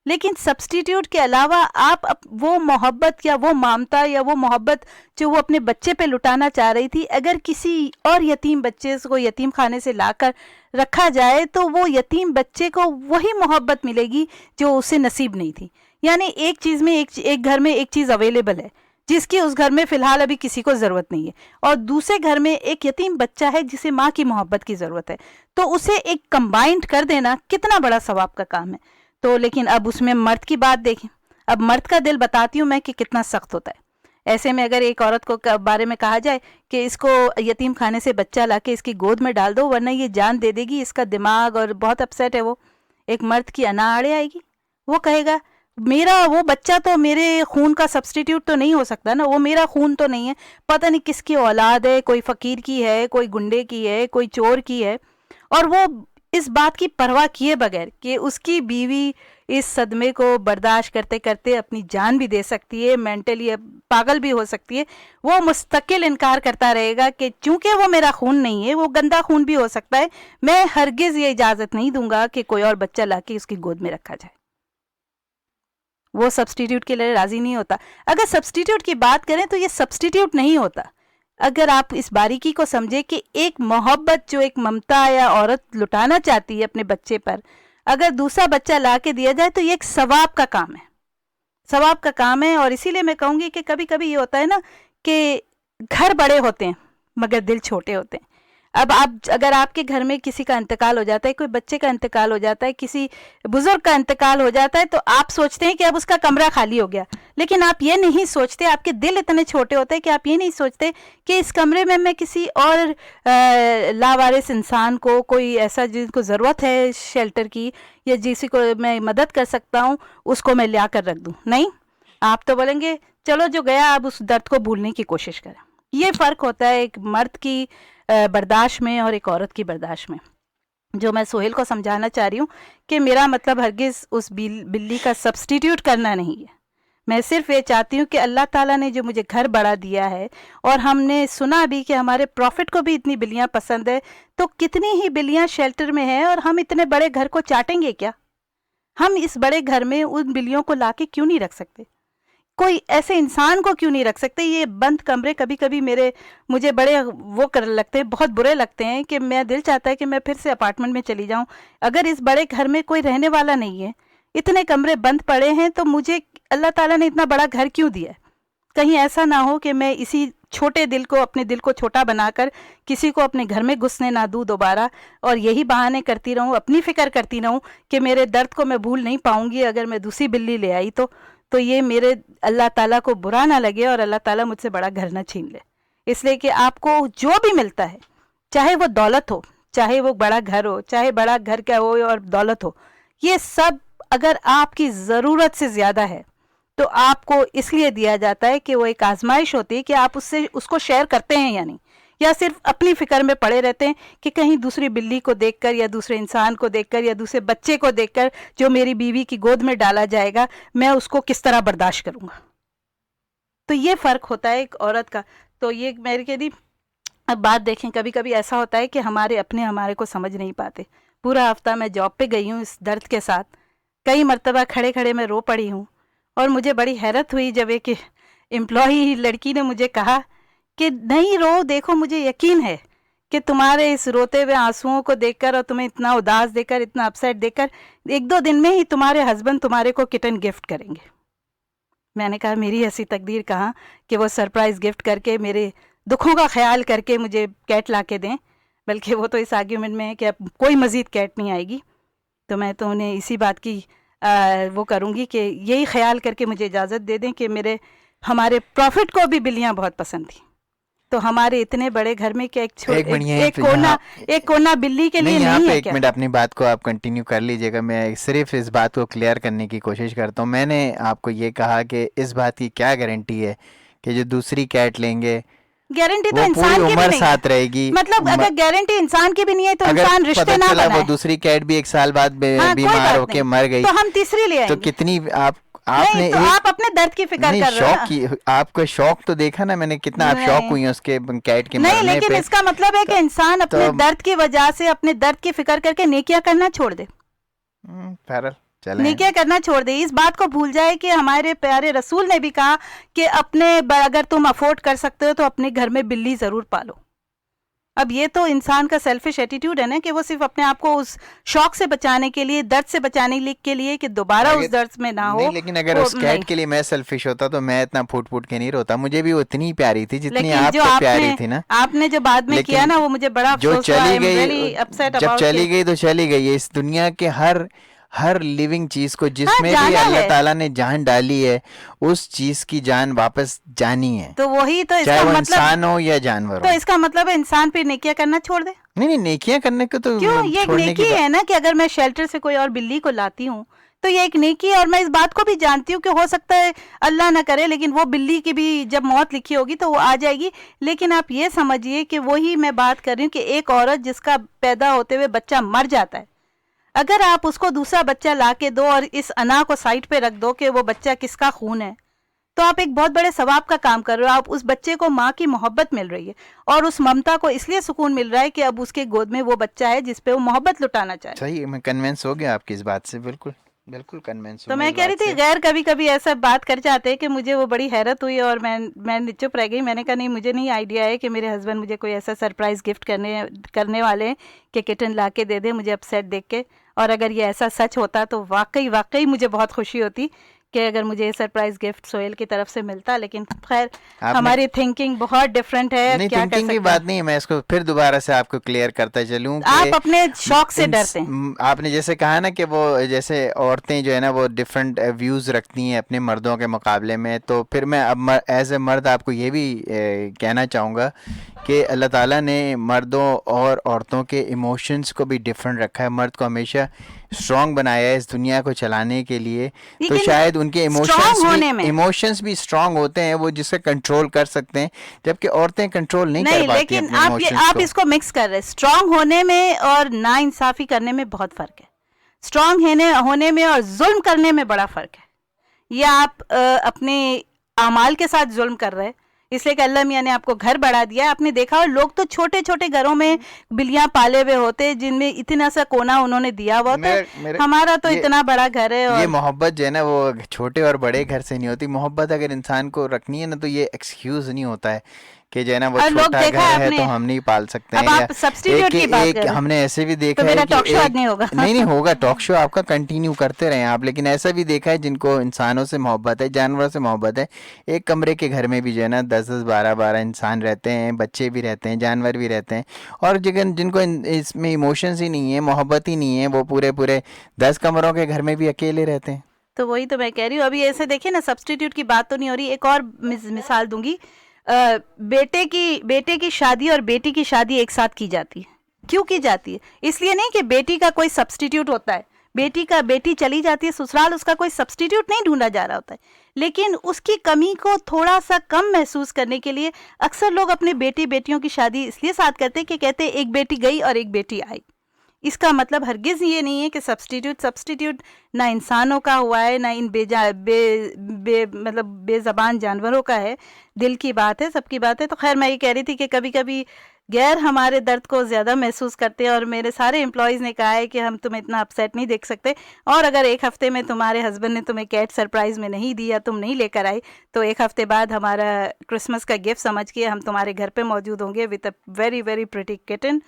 लेकिन सब्स्टिट्यूट के अलावा आप वो मोहब्बत या वो ममता या वो मोहब्बत जो वो अपने बच्चे पे लुटाना चाह रही थी, अगर किसी और यतीम बच्चे को यतीम खाने से लाकर रखा जाए तो वो यतीम बच्चे को वही मोहब्बत मिलेगी जो उसे नसीब नहीं थी। यानी एक चीज़ में एक घर में एक चीज़ अवेलेबल है जिसकी उस घर में फ़िलहाल अभी किसी को ज़रूरत नहीं है, और दूसरे घर में एक यतीम बच्चा है जिसे माँ की मोहब्बत की ज़रूरत है, तो उसे एक कंबाइंड कर देना कितना बड़ा सवाब का काम है। तो लेकिन अब उसमें मर्द की बात देखें, अब मर्द का दिल बताती हूँ मैं कि कितना सख्त होता है। ऐसे में अगर एक औरत को बारे में कहा जाए कि इसको यतीम खाने से बच्चा लाके इसकी गोद में डाल दो वरना ये जान दे देगी, इसका दिमाग और बहुत अपसेट है वो, एक मर्द की अना आड़े आएगी। वो कहेगा मेरा वो बच्चा तो मेरे खून का सब्स्टिट्यूट तो नहीं हो सकता ना, वो मेरा खून तो नहीं है, पता नहीं किसकी औलाद है, कोई फ़कीर की है, कोई गुंडे की है, कोई चोर की है। और वो इस बात की परवाह किए बगैर कि उसकी बीवी इस सदमे को बर्दाश्त करते करते अपनी जान भी दे सकती है, मेंटली पागल भी हो सकती है, वो मुस्तकिल इनकार करता रहेगा कि चूंकि वो मेरा खून नहीं है, वो गंदा खून भी हो सकता है, मैं हरगिज़ ये इजाज़त नहीं दूंगा कि कोई और बच्चा लाके उसकी गोद में रखा जाए। वो सब्स्टिट्यूट के लिए राज़ी नहीं होता। अगर सब्स्टिट्यूट की बात करें तो ये सब्स्टिट्यूट नहीं होता। अगर आप इस बारीकी को समझे कि एक मोहब्बत जो एक ममता या औरत लुटाना चाहती है अपने बच्चे पर, अगर दूसरा बच्चा ला के दिया जाए तो ये एक सवाब का काम है, सवाब का काम है। और इसीलिए मैं कहूँगी कि कभी कभी ये होता है ना कि घर बड़े होते हैं मगर दिल छोटे होते हैं। अब आप अगर आपके घर में किसी का इंतकाल हो जाता है, कोई बच्चे का इंतकाल हो जाता है, किसी बुजुर्ग का इंतकाल हो जाता है, तो आप सोचते हैं कि अब उसका कमरा खाली हो गया, लेकिन आप ये नहीं सोचते, आपके दिल इतने छोटे होते हैं कि आप ये नहीं सोचते कि इस कमरे में मैं किसी और लावारिस इंसान को, कोई ऐसा जिसको ज़रूरत है शेल्टर की या जिसी को मैं मदद कर सकता हूँ, उसको मैं ला कर रख दूँ। नहीं, आप तो बोलेंगे चलो जो गया अब उस दर्द को भूलने की कोशिश करें। ये फ़र्क होता है एक मर्द की बर्दाश्त में और एक औरत की बर्दाश्त में, जो मैं सोहेल को समझाना चाह रही हूँ कि मेरा मतलब हरगिज़ उस बिल्ली का सब्स्टिट्यूट करना नहीं है। मैं सिर्फ ये चाहती हूँ कि अल्लाह ताला ने जो मुझे घर बड़ा दिया है, और हमने सुना भी कि हमारे प्रॉफिट को भी इतनी बिल्लियाँ पसंद है, तो कितनी ही बिल्लियाँ शेल्टर में हैं और हम इतने बड़े घर को चाटेंगे क्या? हम इस बड़े घर में उन बिल्लियों को लाके क्यों नहीं रख सकते? कोई ऐसे इंसान को क्यों नहीं रख सकते? ये बंद कमरे कभी कभी मुझे बड़े वो कर लगते हैं, बहुत बुरे लगते हैं कि मैं दिल चाहता है कि मैं फिर से अपार्टमेंट में चली जाऊं। अगर इस बड़े घर में कोई रहने वाला नहीं है, इतने कमरे बंद पड़े हैं, तो मुझे अल्लाह ताला ने इतना बड़ा घर क्यों दिया? कहीं ऐसा ना हो कि मैं इसी छोटे दिल को, अपने दिल को छोटा बनाकर किसी को अपने घर में घुसने ना दूँ दोबारा, और यही बहाने करती रहूँ, अपनी फ़िक्र करती रहूँ कि मेरे दर्द को मैं भूल नहीं पाऊँगी अगर मैं दूसरी बिल्ली ले आई तो ये मेरे अल्लाह ताला को बुरा ना लगे और अल्लाह ताला मुझसे बड़ा घर ना छीन ले। इसलिए कि आपको जो भी मिलता है, चाहे वो दौलत हो, चाहे वो बड़ा घर हो, चाहे बड़ा घर का हो और दौलत हो, ये सब अगर आपकी ज़रूरत से ज़्यादा है तो आपको इसलिए दिया जाता है कि वो एक आजमाइश होती है कि आप उसको शेयर करते हैं या नहीं, या सिर्फ अपनी फिक्र में पड़े रहते हैं कि कहीं दूसरी बिल्ली को देखकर या दूसरे इंसान को देखकर या दूसरे बच्चे को देखकर जो मेरी बीवी की गोद में डाला जाएगा, मैं उसको किस तरह बर्दाश्त करूँगा। तो ये फ़र्क होता है एक औरत का। तो ये मेरी कहती, अब बात देखें, कभी कभी ऐसा होता है कि हमारे अपने हमारे को समझ नहीं पाते। पूरा हफ्ता मैं जॉब पे गई हूँ इस दर्द के साथ, कई मरतबा खड़े खड़े मैं रो पड़ी हूँ, और मुझे बड़ी हैरत हुई जब एक एम्प्लॉई लड़की ने मुझे कहा कि नहीं रो, देखो मुझे यकीन है कि तुम्हारे इस रोते हुए आंसुओं को देखकर और तुम्हें इतना उदास देखकर, इतना अपसेट देखकर, 1-2 दिन में ही तुम्हारे हस्बैंड तुम्हारे को किटन गिफ्ट करेंगे। मैंने कहा मेरी ऐसी तकदीर कहाँ कि वो सरप्राइज़ गिफ्ट करके मेरे दुखों का ख्याल करके मुझे कैट ला के दें, बल्कि वो तो इस आर्ग्यूमेंट में है कि अब कोई मज़ीद कैट नहीं आएगी। तो मैं तो उन्हें इसी बात की वो करूँगी कि यही ख्याल करके मुझे इजाज़त दे दें कि हमारे प्रॉफिट को भी बिल्लियाँ बहुत पसंद थी। तो हमारे इतने बड़े घर में कि एक कोना बिल्ली के लिए नहीं है।
एक मिनट अपनी बात को आप कंटिन्यू कर लीजिएगा, मैं सिर्फ इस बात को क्लियर करने की कोशिश करता हूँ। मैंने आपको ये कहा कि इस बात की क्या गारंटी है कि जो दूसरी कैट लेंगे
गारंटी तो इंसान की भी नहीं
साथ रहेगी।
मतलब अगर गारंटी इंसान की भी नहीं है तो इंसान रिश्ते ना बनाए।
वो दूसरी कैट भी 1 साल बाद बीमार होके मर गई
तो हम तीसरी ले आएंगे।
तो कितनी आपने
तो आप अपने दर्द की फिक्र कर रहे
हैं। शौक आपका शौक तो देखा ना मैंने, कितना आप शौक हुई हैं उसके कैट के मरने पे।
नहीं, लेकिन इसका मतलब है कि इंसान अपने दर्द की वजह से अपने दर्द की फिक्र करके नेकियां करना छोड़ दे। नेकियां करना छोड़ दे, इस बात को भूल जाए कि हमारे प्यारे रसूल ने भी कहा कि अगर तुम अफोर्ड कर सकते हो तो अपने घर में बिल्ली जरूर पालो। अब ये तो इंसान का सेल्फिश एटीट्यूड है ना कि वो सिर्फ अपने आप को उस शौक से बचाने के लिए, दर्द से बचाने के लिए कि दोबारा उस दर्द में ना हो।
लेकिन अगर उस कैट के लिए मैं सेल्फिश होता तो मैं इतना फूट फूट के नहीं रोता। मुझे भी उतनी प्यारी थी जितनी आपको प्यारी थी ना।
आपने जो बाद में किया ना वो मुझे बड़ा
अफसोस हुआ। जब चली गई तो चली गई। इस दुनिया के हर लिविंग चीज को जिसमें भी अल्लाह ताला ने जान डाली है उस चीज की जान वापस जानी है।
तो वही तो
चाहे वो इंसान हो या जानवर
तो इसका मतलब है इंसान फिर नेकियां करना छोड़ दे।
नहीं, नेकियां करने को तो
क्यों, ये एक नेकी है ना कि अगर मैं शेल्टर से कोई और बिल्ली को लाती हूँ तो ये एक नेकी है। और मैं इस बात को भी जानती हूँ कि हो सकता है अल्लाह ना करे लेकिन वो बिल्ली की भी जब मौत लिखी होगी तो वो आ जाएगी। लेकिन आप ये समझिए कि वही मैं बात कर रही हूँ कि एक औरत जिसका पैदा होते हुए बच्चा मर जाता है, अगर आप उसको दूसरा बच्चा ला के दो और इस अना को साइड पे रख दो कि वो बच्चा किसका खून है, तो आप एक बहुत बड़े सवाब का काम कर रहे हो। आप उस बच्चे को माँ की मोहब्बत मिल रही है और उस ममता को इसलिए सुकून मिल रहा है कि अब उसके गोद में वो बच्चा है जिस पे वो मोहब्बत लुटाना चाहे।
सही, मैं कन्विंस हो गया आपकी इस बात से, बिल्कुल कन्विंस हो।
तो मैं कह रही थी गैर कभी कभी ऐसा बात कर जाते हैं कि मुझे वो बड़ी हैरत हुई और मैं चुप रह गई। मैंने कहा नहीं, मुझे नहीं आइडिया है कि मेरे हस्बैंड मुझे कोई ऐसा सरप्राइज गिफ्ट करने वाले हैं कि किटन ला के दे दे मुझे अपसेट देख के। और अगर ये ऐसा सच होता तो वाकई मुझे बहुत खुशी होती कि अगर मुझे सरप्राइज गिफ्ट सोहेल की तरफ से मिलता। लेकिन खैर हमारी थिंकिंग बहुत डिफरेंट है।
नहीं, थिंकिंग की बात नहीं है, मैं इसको फिर दोबारा से आपको क्लियर करता चलूं।
आप अपने शौक से डरते हैं।
आपने जैसे कहा ना कि वो जैसे औरतें जो है ना वो डिफरेंट व्यूज रखती हैं अपने मर्दों के मुकाबले में, तो फिर मैं अब एज ए मर्द आपको ये भी कहना चाहूँगा कि अल्लाह ताला ने मर्दों और औरतों के इमोशंस को भी डिफरेंट रखा है। मर्द को हमेशा स्ट्रॉन्ग बनाया है इस दुनिया को चलाने के लिए, तो शायद उनके इमोशंस भी स्ट्रॉन्ग होते हैं, वो जिसे कंट्रोल कर सकते हैं, जबकि औरतें कंट्रोल नहीं कर पाती।
लेकिन आप इसको मिक्स कर रहे हैं। स्ट्रॉन्ग होने में और नाइंसाफी करने में बहुत फर्क है। स्ट्रॉन्ग होने में और जुल्म करने में बड़ा फर्क है। या आप अपने अमाल के साथ जुल्म कर रहे हैं इसलिए कि अल्लाह मियाँ ने आपको घर बढ़ा दिया। आपने देखा और लोग तो छोटे छोटे घरों में बिल्लियां पाले हुए होते जिनमें इतना सा कोना उन्होंने दिया हुआ होता। हमारा तो इतना बड़ा घर है। और
ये मोहब्बत जो है ना वो छोटे और बड़े घर से नहीं होती। मोहब्बत अगर इंसान को रखनी है ना तो ये एक्सक्यूज नहीं होता है कि जो है ना वो छोटा घर है तो हम नहीं पाल सकते हैं।
आप सब्स्टिट्यूट की बात कर रहे हैं।
हमने ऐसे भी देखा है कि
टॉक शो नहीं होगा।
नहीं होगा, टॉक शो आपका कंटिन्यू करते रहे आप। लेकिन ऐसा भी देखा है जिनको इंसानों से मोहब्बत है, जानवरों से मोहब्बत है। एक कमरे के घर में भी जो है ना 10-10, 12-12 इंसान रहते हैं, बच्चे भी रहते हैं, जानवर भी रहते हैं। और जिनको इसमें इमोशंस ही नहीं है, मोहब्बत ही नहीं है, वो पूरे 10 कमरों के घर में भी अकेले रहते हैं।
तो वही तो मैं कह रही हूँ। अभी ऐसे देखिए ना, सब्स्टिट्यूट की बात तो नहीं हो रही, एक और मिसाल दूंगी। बेटे की शादी और बेटी की शादी एक साथ की जाती है। क्यों की जाती है? इसलिए नहीं कि बेटी का कोई सब्स्टिट्यूट होता है। बेटी चली जाती है ससुराल, उसका कोई सब्स्टिट्यूट नहीं ढूंढा जा रहा होता है, लेकिन उसकी कमी को थोड़ा सा कम महसूस करने के लिए अक्सर लोग अपने बेटियों की शादी इसलिए साथ करते हैं कि कहते हैं एक बेटी गई और एक बेटी आई। इसका मतलब हरगिज ये नहीं है कि सब्स्टिट्यूट ना इंसानों का हुआ है, ना इन मतलब बेज़बान जानवरों का है। दिल की बात है, सबकी बात है। तो खैर मैं ये कह रही थी कि कभी कभी गैर हमारे दर्द को ज़्यादा महसूस करते हैं, और मेरे सारे एम्प्लॉयज़ ने कहा है कि हम तुम्हें इतना अपसेट नहीं देख सकते, और अगर एक हफ्ते में तुम्हारे हस्बैंड ने तुम्हें कैट सरप्राइज़ में नहीं दिया, तुम नहीं लेकर आई, तो एक हफ्ते बाद हमारा क्रिसमस का गिफ्ट समझ के हम तुम्हारे घर पे मौजूद होंगे with a very very pretty kitten.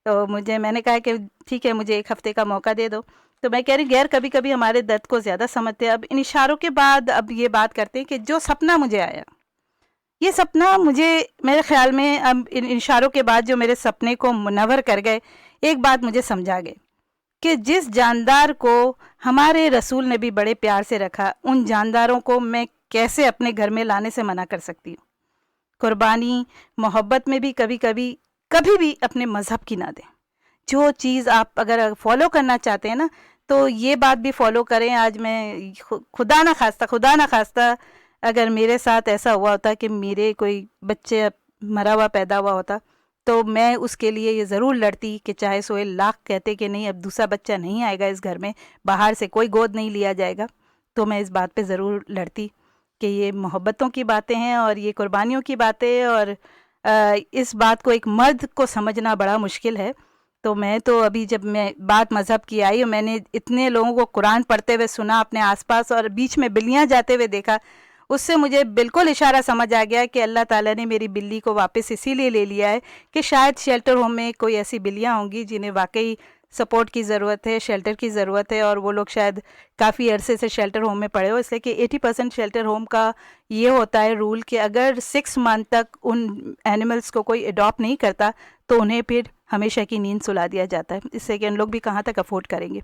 तो मैंने कहा कि ठीक है, मुझे एक हफ्ते का मौका दे दो। तो मैं कह रही गैर कभी कभी हमारे दर्द को ज़्यादा समझते हैं। अब इन इशारों के बाद अब ये बात करते हैं कि जो सपना मुझे आया, ये सपना मुझे, मेरे ख्याल में अब इन इशारों के बाद जो मेरे सपने को मुनव्वर कर गए, एक बात मुझे समझा गए कि जिस जानदार को हमारे रसूल ने भी बड़े प्यार से रखा, उन जानदारों को मैं कैसे अपने घर में लाने से मना कर सकती हूँ। कुर्बानी मोहब्बत में भी कभी भी अपने मज़हब की ना दें। जो चीज़ आप अगर फॉलो करना चाहते हैं ना, तो ये बात भी फॉलो करें। आज मैं खुदा ना खास्ता अगर मेरे साथ ऐसा हुआ होता कि मेरे कोई बच्चे मरा हुआ पैदा हुआ होता, तो मैं उसके लिए ये ज़रूर लड़ती कि चाहे सोहेल लाख कहते कि नहीं अब दूसरा बच्चा नहीं आएगा इस घर में, बाहर से कोई गोद नहीं लिया जाएगा, तो मैं इस बात पे ज़रूर लड़ती कि ये मोहब्बतों की बातें हैं और ये कुर्बानियों की बातें, और इस बात को एक मर्द को समझना बड़ा मुश्किल है। तो मैं तो अभी जब मैं बात मज़हब की आई और मैंने इतने लोगों को कुरान पढ़ते हुए सुना अपने आसपास, और बीच में बिल्लियाँ जाते हुए देखा, उससे मुझे बिल्कुल इशारा समझ आ गया कि अल्लाह ताला ने मेरी बिल्ली को वापस इसीलिए ले लिया है कि शायद शेल्टर होम में कोई ऐसी बिल्लियाँ होंगी जिन्हें वाकई सपोर्ट की ज़रूरत है, शेल्टर की ज़रूरत है, और वो लोग शायद काफ़ी अरसे से शेल्टर होम में पड़े हो। इसलिए कि 80% शेल्टर होम का ये होता है रूल कि अगर 6 मंथ तक उन एनिमल्स को कोई अडॉप्ट नहीं करता, तो उन्हें फिर हमेशा की नींद सुला दिया जाता है। इससे कि उन लोग भी कहाँ तक अफोर्ड करेंगे।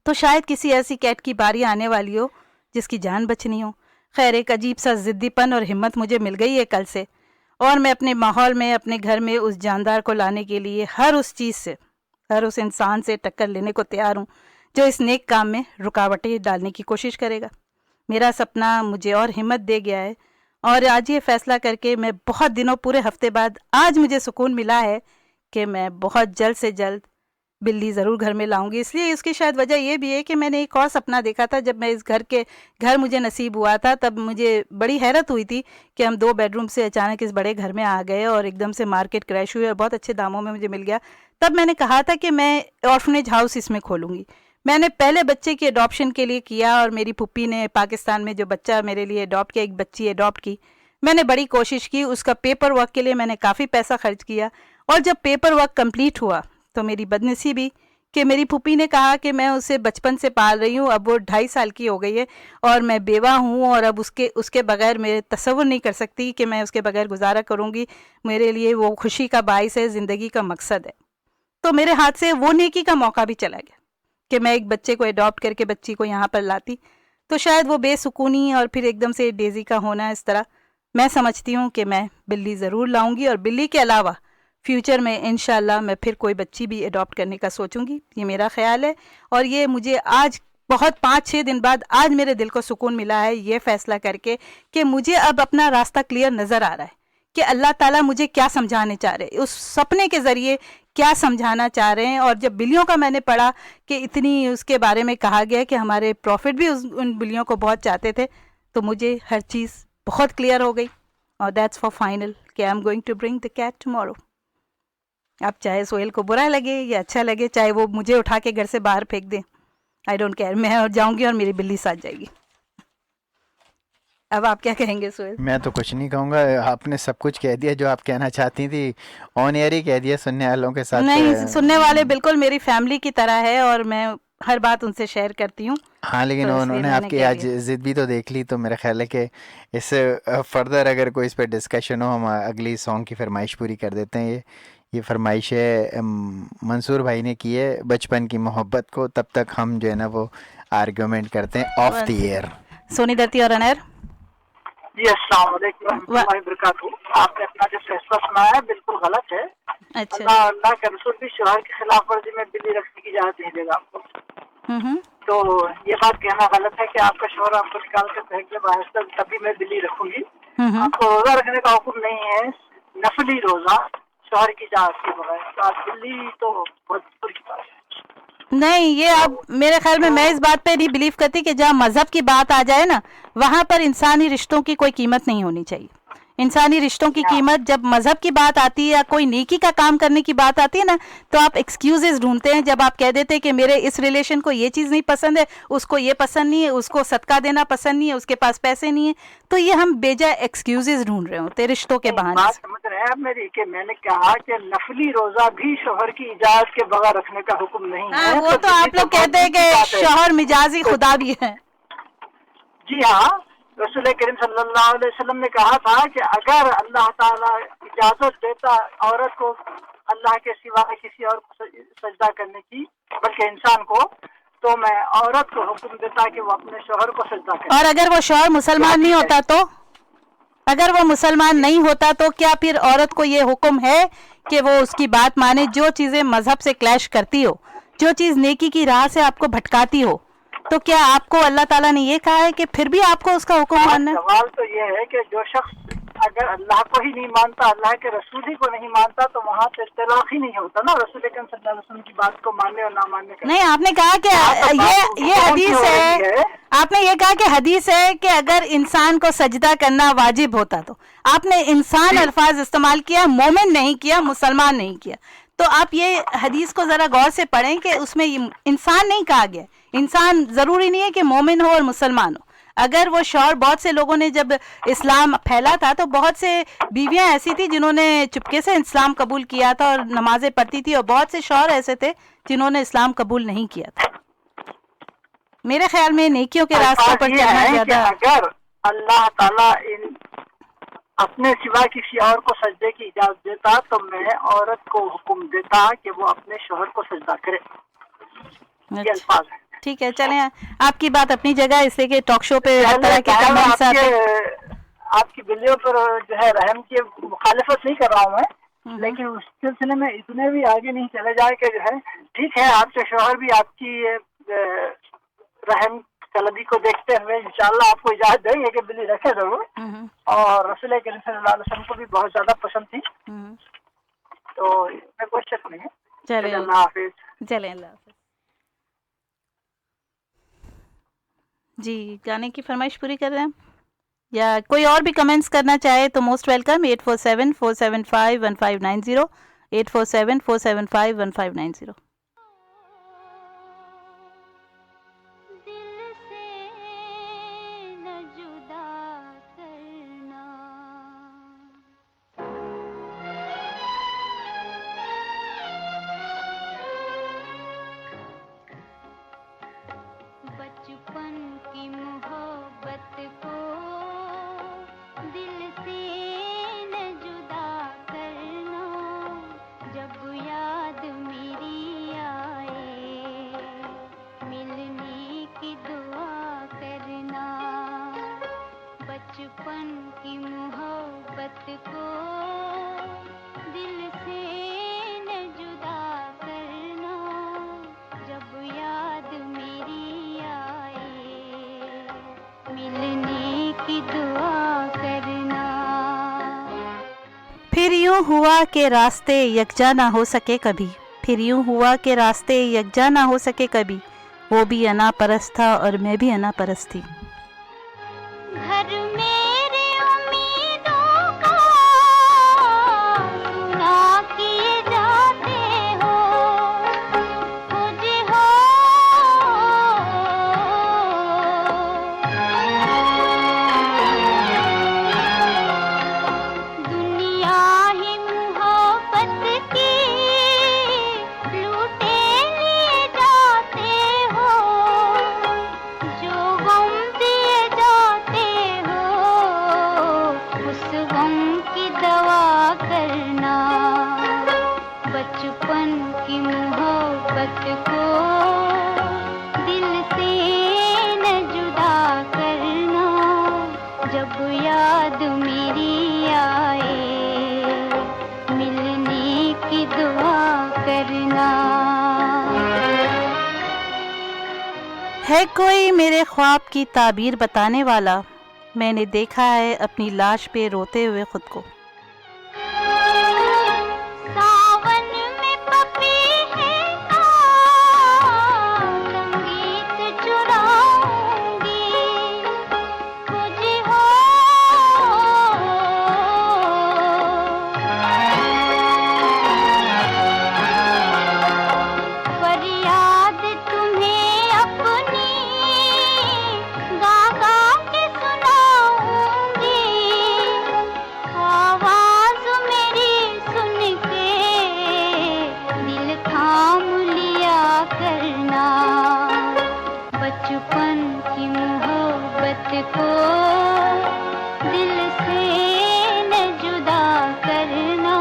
तो शायद किसी ऐसी कैट की बारी आने वाली हो जिसकी जान बचनी हो। खैर, एक अजीब सा ज़िद्दीपन और हिम्मत मुझे मिल गई है कल से, और मैं अपने माहौल में, अपने घर में उस जानदार को लाने के लिए हर उस चीज़ से, हर उस इंसान से टक्कर लेने को तैयार हूँ जो इस नेक काम में रुकावटें डालने की कोशिश करेगा। मेरा सपना मुझे और हिम्मत दे गया है, और आज ये फ़ैसला करके मैं बहुत दिनों, पूरे हफ्ते बाद आज मुझे सुकून मिला है कि मैं बहुत जल्द से जल्द बिल्ली ज़रूर घर में लाऊंगी। इसलिए इसकी शायद वजह ये भी है कि मैंने एक और सपना देखा था। जब मैं इस घर मुझे नसीब हुआ था, तब मुझे बड़ी हैरत हुई थी कि हम 2 बेडरूम से अचानक इस बड़े घर में आ गए, और एकदम से मार्केट क्रैश हुई और बहुत अच्छे दामों में मुझे मिल गया। तब मैंने कहा था कि मैं ऑर्फनेज हाउस इसमें खोलूँगी। मैंने पहले बच्चे की अडॉप्शन के लिए किया, और मेरी पुप्पी ने पाकिस्तान में जो बच्चा मेरे लिए अडॉप्ट किया, एक बच्ची अडॉप्ट की। मैंने बड़ी कोशिश की, उसका पेपर वर्क के लिए मैंने काफ़ी पैसा खर्च किया, और जब पेपर वर्क कंप्लीट हुआ तो मेरी बदनसीबी कि मेरी पुप्पी ने कहा कि मैं उसे बचपन से पाल रही हूँ, अब वो 2.5 साल की हो गई है और मैं बेवा हूँ, और अब उसके बगैर मेरे तसव्वुर नहीं कर सकती कि मैं उसके बगैर गुजारा करूँगी। मेरे लिए वो खुशी का बाइस है, ज़िंदगी का मकसद है। तो मेरे हाथ से वो नेकी का मौका भी चला गया कि मैं एक बच्चे को अडॉप्ट करके बच्ची को यहाँ पर लाती। तो शायद वो बेसुकूनी और फिर एकदम से डेज़ी का होना, इस तरह मैं समझती हूँ कि मैं बिल्ली ज़रूर लाऊंगी, और बिल्ली के अलावा फ्यूचर में इंशाल्लाह मैं फिर कोई बच्ची भी अडॉप्ट करने का सोचूंगी। ये मेरा ख्याल है, और ये मुझे आज बहुत 5-6 दिन बाद आज मेरे दिल को सुकून मिला है ये फ़ैसला करके कि मुझे अब अपना रास्ता क्लियर नज़र आ रहा है कि अल्लाह ताला मुझे क्या समझाने चाह रहे हैं, उस सपने के ज़रिए क्या समझाना चाह रहे हैं। और जब बिल्लियों का मैंने पढ़ा कि इतनी उसके बारे में कहा गया कि हमारे प्रॉफिट भी उन बिल्लियों को बहुत चाहते थे, तो मुझे हर चीज़ बहुत क्लियर हो गई। और दैट्स फॉर फाइनल कि I am going to bring the cat tomorrow. अब चाहे सोहेल को बुरा लगे या अच्छा लगे, चाहे वो मुझे उठा के घर से बाहर फेंक दें, आई डोंट केयर, मैं और जाऊंगी और मेरी बिल्ली साथ जाएगी। अब आप क्या कहेंगे सोहेल?
मैं तो कुछ नहीं कहूँगा, आपने सब कुछ कह दिया जो आप कहना चाहती थी, ऑन एयर ही कह दिया सुनने वालों के साथ।
नहीं, सुनने वाले बिल्कुल मेरी फैमिली की तरह है और मैं हर बात उनसे शेयर करती हूँ।
हाँ, लेकिन
तो इसलिए
उन्होंने
मैंने
आपकी
कह
आज
दिया।
ज़िद भी तो देख ली, तो मेरा ख्याल है कि इससे फर्दर अगर कोई इस पर डिस्कशन हो, हम अगली सॉन्ग की फरमाइश पूरी कर देते हैं। ये फरमाइश है मंसूर भाई ने की है बचपन की मोहब्बत को। तब तक हम जो है ना वो आर्गुमेंट करते हैं ऑफ द एयर।
सोनी दत्ती और अनर।
जी अस्सलाम वालेकुम रहमतुल्लाहि वबरकातुहू। आपने अपना जो फैसला सुनाया है बिल्कुल गलत है।
अच्छा।
अल्लाह के रसूल भी शोहर की खिलाफ वर्जी में बिल्ली रखने की इजाजत नहीं देगा आपको। तो ये बात कहना गलत है कि आपका शोहर आपको निकाल कर फेंक दे बाहर, तभी मैं बिल्ली रखूंगी। आपको रोजा रखने का हुक्म नहीं है, नफली रोजा शोहर की इजाजत के बगैर, तो आप बिल्ली तो बहुत बुरी बात है।
नहीं, ये अब मेरे ख्याल में मैं इस बात पे नहीं बिलीव करती कि जहाँ मजहब की बात आ जाए ना, वहाँ पर इंसानी रिश्तों की कोई कीमत नहीं होनी चाहिए। इंसानी रिश्तों की कीमत जब मजहब की बात आती है या कोई नेकी का काम करने की बात आती है ना, तो आप एक्सक्यूजेस ढूंढते हैं। जब आप कह देते हैं कि मेरे इस रिलेशन को ये चीज़ नहीं पसंद है, उसको ये पसंद नहीं है, उसको सदका देना पसंद नहीं है, उसके पास पैसे नहीं है, तो ये हम बेजा एक्सक्यूजेस ढूंढ रहे होते रिश्तों के बहाने।
बात समझ रहे हैं आप मेरी कि मैंने कहा कि नफली रोजा भी शोहर की इजाजत के बगैर रखने का हुक्म नहीं है।
वो तो आप लोग कहते हैं कि शोहर मिजाजी खुदा भी है।
जी हाँ, रसूल करीम सल्लल्लाहु अलैहि वसल्लम ने कहा था कि अगर अल्लाह ताला इजाजत देता औरत को अल्लाह के सिवा किसी और को सजदा करने की, बल्कि इंसान को, तो मैं औरत को हुक्म देता कि वो अपने शोहर को सजदा करे।
और अगर वो शोहर मुसलमान नहीं होता तो, अगर वो मुसलमान नहीं होता तो क्या फिर औरत को ये हुक्म है कि वो उसकी बात माने? जो चीज़ें मजहब से क्लैश करती हो, जो चीज़ नेकी की राह से आपको भटकाती हो, तो क्या आपको अल्लाह ताला ने ये कहा है कि फिर भी आपको उसका हुक्म मानना है?
सवाल तो ये है कि जो शख्स अगर अल्लाह को ही नहीं मानता, अल्लाह के रसूल ही को नहीं मानता, तो वहाँ पे इख्तिलाफ ही नहीं होता ना रसूल अकरम सल्लल्लाहु अलैहि वसल्लम की बात को मानने और ना मानने का।
नहीं, आपने कहा कि ये हदीस है, आपने ये कहा कि हदीस है कि अगर इंसान को सजदा करना वाजिब होता, तो आपने इंसान अल्फाज इस्तेमाल किया, मोमिन नहीं किया, मुसलमान नहीं किया। तो आप ये हदीस को जरा गौर से पढ़ें कि उसमें इंसान नहीं कहा गया। इंसान जरूरी नहीं है कि मोमिन हो और मुसलमान हो। अगर वो शौहर, बहुत से लोगों ने जब इस्लाम फैला था तो बहुत से बीवियां ऐसी थी जिन्होंने चुपके से इस्लाम कबूल किया था और नमाजें पढ़ती थी, और बहुत से शौहर ऐसे थे जिन्होंने इस्लाम कबूल नहीं किया था। मेरे ख्याल में नेकियों के रास्ते पर चलना ज्यादा।
अगर अल्लाह ताला इन अपने सिवा किसी और को सजदे की इजाजत देता, तो मैं औरत को हुक्म देता कि वो अपने शोहर को सजदा करे। ये अल्फाज है।
ठीक है, चलें, आपकी बात अपनी जगह, इसलिए कि टॉक शो पे हर तरह के कमेंट्स आते हैं।
आपकी बिल्लियों पर जो है रहम की मुखालिफत नहीं कर रहा हूँ मैं, लेकिन उस सिलसिले में इतने भी आगे नहीं चले जाए कि जो है, ठीक है, आपके शोहर भी आपकी रहम तलबी को देखते हुए इंशाल्लाह आपको इजाजत देंगे कि बिल्ली रखे जरूर। और रसूल करीम सल्लल्लाहु अलैहि वसल्लम को भी बहुत ज्यादा पसंद थी, तो इसमें कोई शक नहीं है।
चलिए,
अल्लाह हाफिज।
चलें, अल्लाह हाफिज। जी, गाने की फरमाइश पूरी कर रहे हैं या कोई और भी कमेंट्स करना चाहे तो मोस्ट वेलकम। 8474751590, 8474751590।
बचपन की मोहब्बत को दिल से न जुदा करना, जब याद मेरी आए मिलने की दुआ करना। बचपन की मोहब्बत को दिल से न जुदा करना, जब याद मेरी मिलने की दुआ करना।
फिर यूं हुआ के रास्ते यकजा ना हो सके कभी, फिर यूं हुआ के रास्ते यकजा ना हो सके कभी, वो भी अना परस्त था और मैं भी अना परस्त थी।
घर मेरे उम्मीदों का ना किए जाते हो, खुद हो दुनिया ही मोहब्बत की लूटे लिए जाते हो, जो गम दिए जाते हो उस गम की दवा करना। बचपन की मोहब्बत को दिल से
है कोई मेरे ख्वाब की ताबीर बताने वाला, मैंने देखा है अपनी लाश पे रोते हुए खुद को।
सावन में पपीहे का संगीत चुराऊंगी, तुझे हो फरियाद तुम्हें अपनी गा गा के सुनाऊंगी, आवाज मेरी सुन के दिल थाम लिया करना, बचपन की मोहब्बत को दिल से न जुदा करना,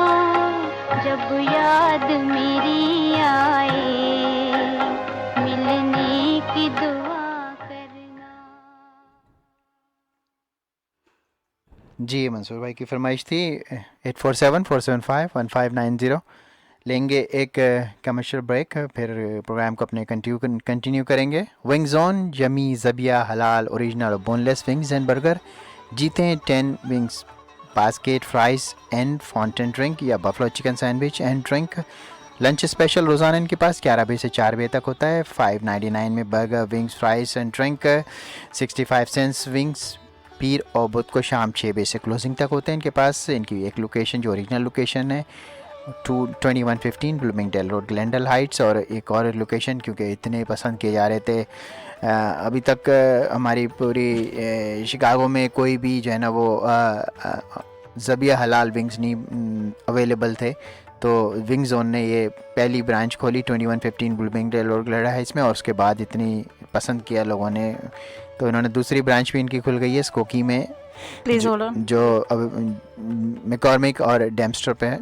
जब याद मेरी आए मिलने की दुआ करना।
जी मंसूर भाई की फरमाइश थी। 8474751590। लेंगे एक कमर्शियल ब्रेक, फिर प्रोग्राम को अपने कंटिन्यू करेंगे। विंग जोन, यमी ज़बिया हलाल original boneless wings and burger. जीतें 10 wings basket fries and fountain drink या buffalo chicken sandwich and drink. Lunch special रोज़ाना इनके पास 11 बजे से 4 बजे तक होता है। 599 में burger, wings, fries and drink. 65 cents wings पीर और बुध को शाम 6 बजे से क्लोजिंग तक होते हैं इनके पास। इनकी एक लोकेशन जो ओरिजिनल लोकेशन है 2115 ब्लूमिंगडेल रोड, ग्लेंडल हाइट्स, और एक और लोकेशन क्योंकि इतने पसंद किए जा रहे थे अभी तक हमारी पूरी शिकागो में कोई भी जो है ना वो ज़बिया हलाल विंग्स नहीं अवेलेबल थे, तो विंग जोन ने ये पहली ब्रांच खोली 2115 ब्लूमिंगडेल रोड, ग्लेंडल हाइट्स में, और उसके बाद इतनी पसंद किया लोगों ने तो इन्होंने दूसरी ब्रांच भी इनकी खुल गई है स्कोकी में,
प्लीज होल्ड ऑन,
जो अब मैकॉर्मिक और डेम्स्टर पे है।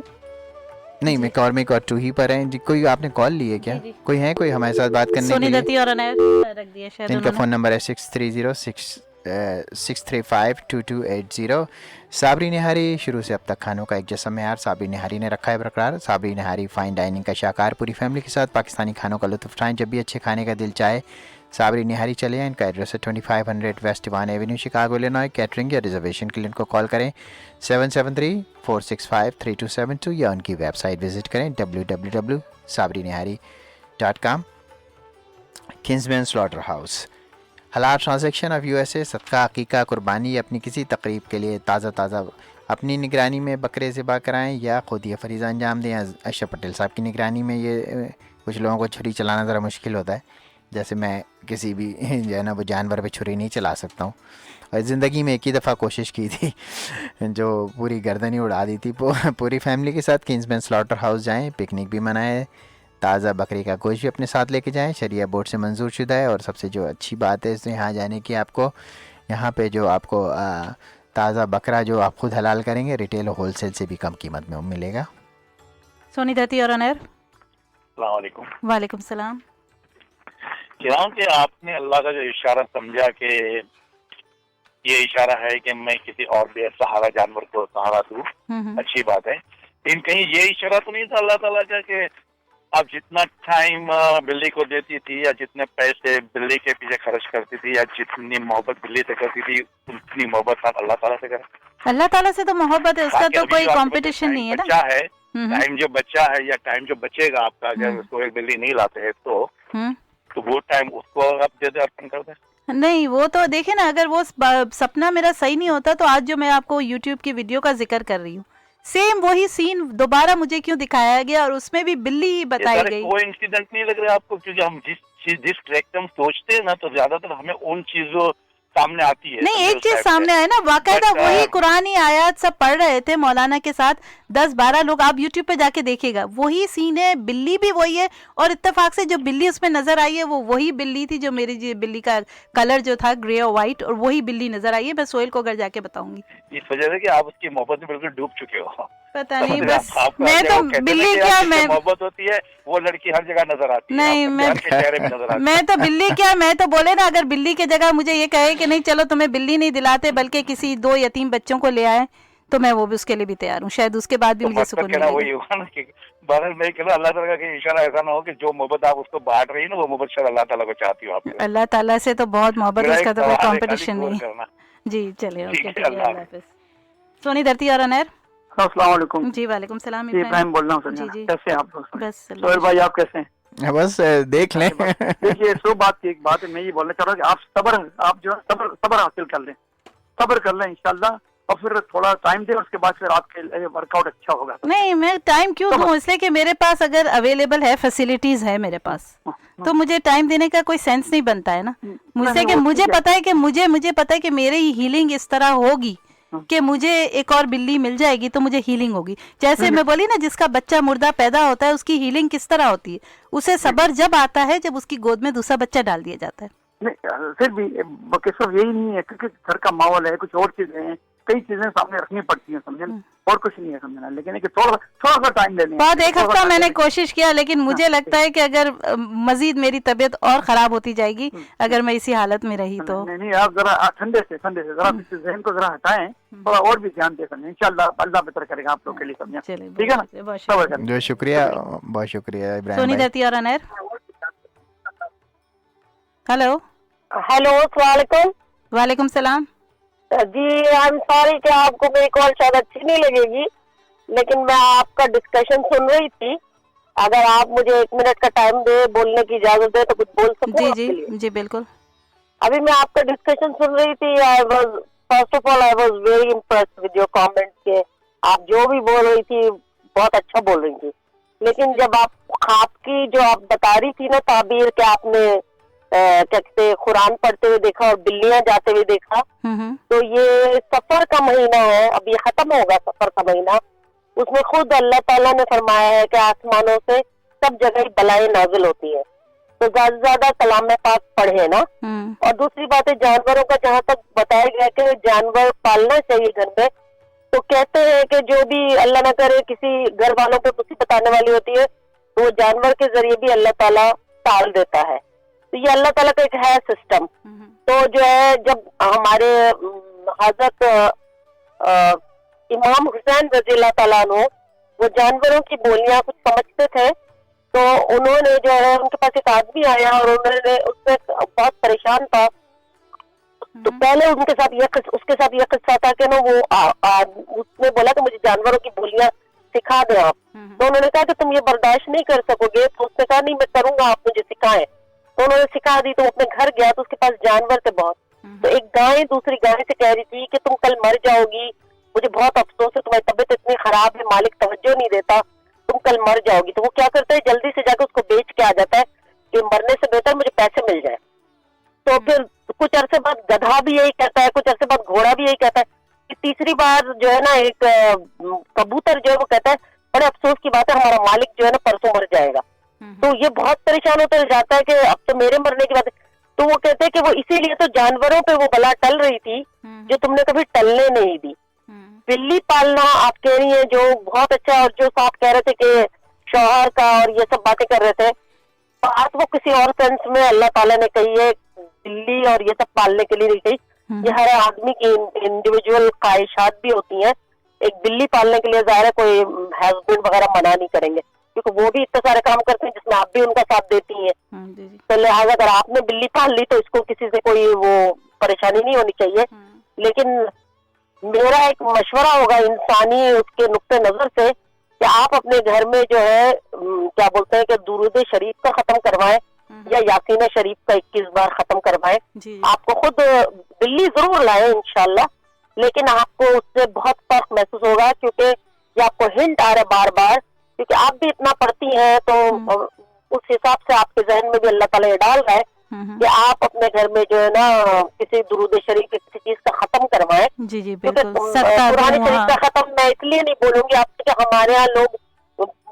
नहीं, मैकॉर्मिक और टूही पर है जी। कोई आपने कॉल ली है क्या?
जी।
कोई है कोई हमारे साथ बात करने
सोनी
के लिए?
दत्ती और अनायर रख दिया शायद
इनका
उन्होंने।
फ़ोन नंबर है 63052280। साबरी निहारी शुरू से अब तक खानों का एक जैसा मेयार साबरी निहारी ने रखा है बरकरार। साबरी निहारी फ़ाइन डाइनिंग का शाकार, पूरी फैमिली के साथ पाकिस्तानी खानों का लुत्फ़ उठाएं। जब भी अच्छे खाने का दिल चाहे साबरी निहारी चले आएँ। इनका एड्रेस है 2500 west Devon avenue, Chicago, Illinois. Catering या रिजर्वेशन के लिए इनको कॉल करें 773-465-3272 या उनकी वेबसाइट विज़िट करें www.sabrinihari.com। किंग्समैन स्लॉटर हाउस, हलाल ट्रांजैक्शन ऑफ यूएसए, सदका, अकीका, कुर्बानी, अपनी किसी तकरीब के लिए ताज़ा अपनी निगरानी में बकरे ज़िबा कराएँ या खुद ये फरीज़ा अंजाम दें। अशरफ पटेल साहब की निगरानी में ये कुछ लोगों को छुरी चलाना ज़रा मुश्किल होता है, जैसे मैं किसी भी जो है ना वो जानवर पे छुरी नहीं चला सकता हूँ। और ज़िंदगी में एक ही दफ़ा कोशिश की थी जो पूरी गर्दन ही उड़ा दी थी। पूरी फैमिली के साथ किंग्समैन स्लॉटर हाउस जाएँ, पिकनिक भी मनाएं, ताज़ा बकरी का गोश्त भी अपने साथ लेके जाएं। शरिया बोर्ड से मंजूर शुदा है, और सबसे जो अच्छी बात है इसमें यहाँ जाने की, आपको यहाँ पे जो आपको ताज़ा बकरा जो आप खुद हलाल करेंगे रिटेल और होलसेल से भी कम कीमत में मिलेगा।
सोनी दत्ती और अनायर।
अस्सलाम वालेकुम।
वालेकुम सलाम।
कह रहा हूँ कि आपने अल्लाह का जो इशारा समझा कि ये इशारा है कि मैं किसी और बेसहारा जानवर को सहारा दूँ, अच्छी बात है। लेकिन कहीं ये इशारा तो नहीं था अल्लाह ताला का कि आप जितना टाइम बिल्ली को देती थी या जितने पैसे बिल्ली के पीछे खर्च करती थी या जितनी मोहब्बत बिल्ली से करती थी उतनी मोहब्बत आप अल्लाह ताला से करें?
अल्लाह ताला से तो मोहब्बत है, उसका
ताकि
तो
अभी
कोई
जो आपको
कंपटीशन नहीं है ना।
बच्चा है,
हम्म,
टाइम जो बच्चा है या टाइम जो बचेगा आपका, अगर उसको एक बिल्ली नहीं लाते हैं
हम्म।
तो वो टाइम उसको आप दे दे, अर्पण कर दे।
नहीं, वो तो देखे ना, अगर वो सपना मेरा सही नहीं होता तो आज जो मैं आपको यूट्यूब की वीडियो का जिक्र कर रही हूँ, सेम वही सीन दोबारा मुझे क्यों दिखाया गया और उसमें भी बिल्ली बताई गई।
कोई इंसिडेंट नहीं लग रहा आपको? क्योंकि हम जिस ट्रैक पे हम सोचते हैं ना, तो ज्यादातर हमें उन चीजों सामने आती है।
नहीं, एक चीज सामने आए ना, बाकायदा वही कुरानी आयत सब पढ़ रहे थे मौलाना के साथ 10-12 लोग, आप यूट्यूब पे जाके देखिएगा, वही सीन है, बिल्ली भी वही है, और इत्तेफाक से जो बिल्ली उसमें नजर आई है वो वही बिल्ली थी जो मेरी बिल्ली का कलर जो था ग्रे और व्हाइट, और वही बिल्ली नजर आई है। मैं सोहेल को घर जाके बताऊंगी।
इस वजह से कि आप उसकी मोहब्बत में बिल्कुल डूब चुके हो।
पता नहीं, बस मैं तो बिल्ली क्या, मैं
मोहब्बत होती है वो लड़की हर जगह नजर आती है।
नहीं, मैं तो बिल्ली क्या, मैं तो बोले ना, अगर बिल्ली की जगह मुझे ये कहे कि नहीं चलो तुम्हें बिल्ली नहीं दिलाते बल्कि किसी 2 यतीम बच्चों को ले आए तो मैं वो भी उसके लिए भी तैयार हूँ, शायद उसके बाद भी
तो
मुझे
मतलब
सुकून
कहना वही
मिलेगा।
होगा ना कि बहरहाल मैं कहना अल्लाह ताला का इशारा ऐसा ना हो कि जो मोहब्बत आप उसको बांट रही है ना, वो मोहब्बत शायद अल्लाह ताला को चाहती हो आपसे।
अल्लाह ताला से तो बहुत मोहब्बत है,
मेरा एक
उसका तो कोई
सवाल है, खाली
कंपटीशन
गौर
नहीं।
करना।
जी चलिए,
ठीक
ओके,
है,
ठीक है,
अल्लाह
अल्लाह हाफिज। सोनी धरती और अनैर।
अस्सलाम वालेकुम
जी वालेकुम सलाम
जी, इब्राहिम बोल रहा हूँ
जी
सर।
जी,
कैसे हैं आप लोग?
बस अल्लाह
सोहेल
का
भाई आप कैसे हैं?
बस देख लें।
देखिए सो बात की एक बात है, मैं ये बोलना चाह रहा हूँ कि आप जो है सब्र हासिल कर लें, सब्र कर लें इंशाल्लाह, और फिर थोड़ा टाइम दें, उसके बाद फिर आपके वर्कआउट अच्छा होगा।
नहीं, मैं टाइम क्यों दूं, इसलिए कि मेरे पास अगर अवेलेबल है, फैसिलिटीज है मेरे पास, तो मुझे टाइम देने का कोई सेंस नहीं बनता है ना मुझसे, कि मुझे पता है कि मुझे पता है कि मेरी हीलिंग इस तरह होगी कि मुझे एक और बिल्ली मिल जाएगी तो मुझे हीलिंग होगी। जैसे मैं बोली ना, जिसका बच्चा मुर्दा पैदा होता है उसकी हीलिंग किस तरह होती है, उसे सब्र जब आता है जब उसकी गोद में दूसरा बच्चा डाल दिया जाता है।
नहीं, फिर भी सिर्फ यही नहीं है, क्योंकि घर का माहौल है, कुछ और चीजें हैं, कई चीजें सामने रखनी पड़ती हैं, समझे ना? और कुछ नहीं है, समझना। लेकिन है कि थोड़ा सा टाइम लेने,
बहुत एक हफ्ता मैंने कोशिश किया, लेकिन मुझे लगता है कि अगर मजीद मेरी तबीयत और खराब होती जाएगी अगर मैं इसी हालत में रही तो।
नहीं, आप जरा ठंडे से जरा जहन को जरा हटाएं, थोड़ा और भी ध्यान दे सकते, इंशाल्लाह अल्लाह बेहतर करेगा आप लोग के लिए, समझा?
चलिए,
ठीक है ना? सब्र करें।
जो शुक्रिया, बहुत शुक्रिया इब्राहिम
सोनी
भाई।
धरती और अनैर। हेलो,
हेलो, अस्सलाम वालेकुम।
वालेकुम सलाम।
जी, आई एम सॉरी कि आपको मेरी कॉल शायद अच्छी नहीं लगेगी, लेकिन मैं आपका डिस्कशन सुन रही थी। अगर आप मुझे 1 मिनट का टाइम दे, बोलने की इजाजत दे, तो कुछ बोल सकूं
जी
आपके
जी
लिए?
जी बिल्कुल।
अभी मैं आपका डिस्कशन सुन रही थी। First of all I was very impressed with your comments के आप जो भी बोल रही थी बहुत अच्छा बोल रही थी। लेकिन जब आपकी जो आप बता रही थी ना ताबीर के, आपने क्या कहते हैं, कुरान पढ़ते हुए देखा और बिल्लियां जाते हुए देखा, तो ये सफर का महीना है, अब ये खत्म होगा सफर का महीना। उसमें खुद अल्लाह ताला ने फरमाया है कि आसमानों से सब जगह बलाएं नाजिल होती है, तो ज्यादा से ज्यादा कलाम पाक पढ़े ना। और दूसरी बात है, जानवरों का जहाँ तक बताया गया कि जानवर पालना चाहिए घर में, तो कहते हैं कि जो भी अल्लाह न करे किसी घर वालों को मुसीबत आने वाली होती है, तो वो जानवर के जरिए भी अल्लाह ताला टाल देता है। तो ये अल्लाह ताला का एक है सिस्टम। तो जो है, जब हमारे हजरत इमाम हुसैन रज़ी अल्लाह ताला अन्हु वो जानवरों की बोलियां कुछ समझते थे, तो उन्होंने जो है, उनके पास एक आदमी आया और उन्होंने उससे बहुत परेशान था। तो पहले उसके साथ ये किस्सा था कि ना वो उसने बोला कि मुझे जानवरों की बोलियां सिखा दे आप। तो उन्होंने कहा कि तुम ये बर्दाश्त नहीं कर सकोगे, तो उसने कहा नहीं, मैं करूंगा, आप मुझे सिखाएं। तो उन्होंने सिखा दी। तो अपने घर गया तो उसके पास जानवर थे बहुत। तो एक गाय दूसरी गाय से कह रही थी कि तुम कल मर जाओगी, मुझे बहुत अफसोस है, तुम्हारी तबीयत इतनी खराब है, मालिक तवज्जो नहीं देता, तुम कल मर जाओगी। तो वो क्या करता है, जल्दी से जाकर उसको बेच के आ जाता है कि मरने से बेहतर मुझे पैसे मिल जाए। तो फिर कुछ अरसे बाद गधा भी यही कहता है, कुछ अरसे बाद घोड़ा भी यही कहता है। कि तीसरी बार जो है ना, एक कबूतर जो है वो कहता है, बड़े अफसोस की बात है, हमारा मालिक जो है ना परसों मर जाएगा। तो ये बहुत परेशान होता जाता है कि अब तो मेरे मरने की बात है। तो वो कहते हैं कि वो इसीलिए तो जानवरों पे वो बला टल रही थी जो तुमने कभी टलने नहीं दी। बिल्ली पालना आप कह रही है जो बहुत अच्छा है, और जो आप कह रहे थे कि शौहर का और ये सब बातें कर रहे थे, बात वो किसी और सेंस में अल्लाह ताला ने कही है, बिल्ली और ये सब पालने के लिए नहीं कही। ये हर आदमी की इंडिविजुअल ख्वाहिशात भी होती हैं। एक बिल्ली पालने के लिए ज़ाहिर है कोई हस्बैंड वगैरह मना नहीं करेंगे, क्योंकि वो भी इतने सारे काम करते हैं जिसमें आप भी उनका साथ देती हैं। तो लिहाजा अगर आपने बिल्ली पाल ली तो इसको किसी से कोई वो परेशानी नहीं होनी चाहिए। लेकिन मेरा एक मशवरा होगा इंसानी उसके नुक्ते नजर से कि आप अपने घर में जो है क्या बोलते हैं कि दुरूद शरीफ का खत्म करवाएं या यासीन शरीफ का 21 बार खत्म करवाएं। आपको खुद बिल्ली जरूर लाए इंशाल्लाह, लेकिन आपको उससे बहुत फर्क महसूस होगा, क्योंकि ये आपको हिंट आ रहा है बार बार, क्योंकि आप भी इतना पढ़ती हैं, तो उस हिसाब से आपके जहन में भी अल्लाह ताला ये डाल रहा है कि आप अपने घर में जो है ना किसी दुरूद शरीफ किसी चीज का खत्म करवाएं।
जी जी
क्योंकि
बिल्कुल।
कुरान शरीफ का खत्म मैं इसलिए नहीं बोलूंगी आपसे कि हमारे यहाँ लोग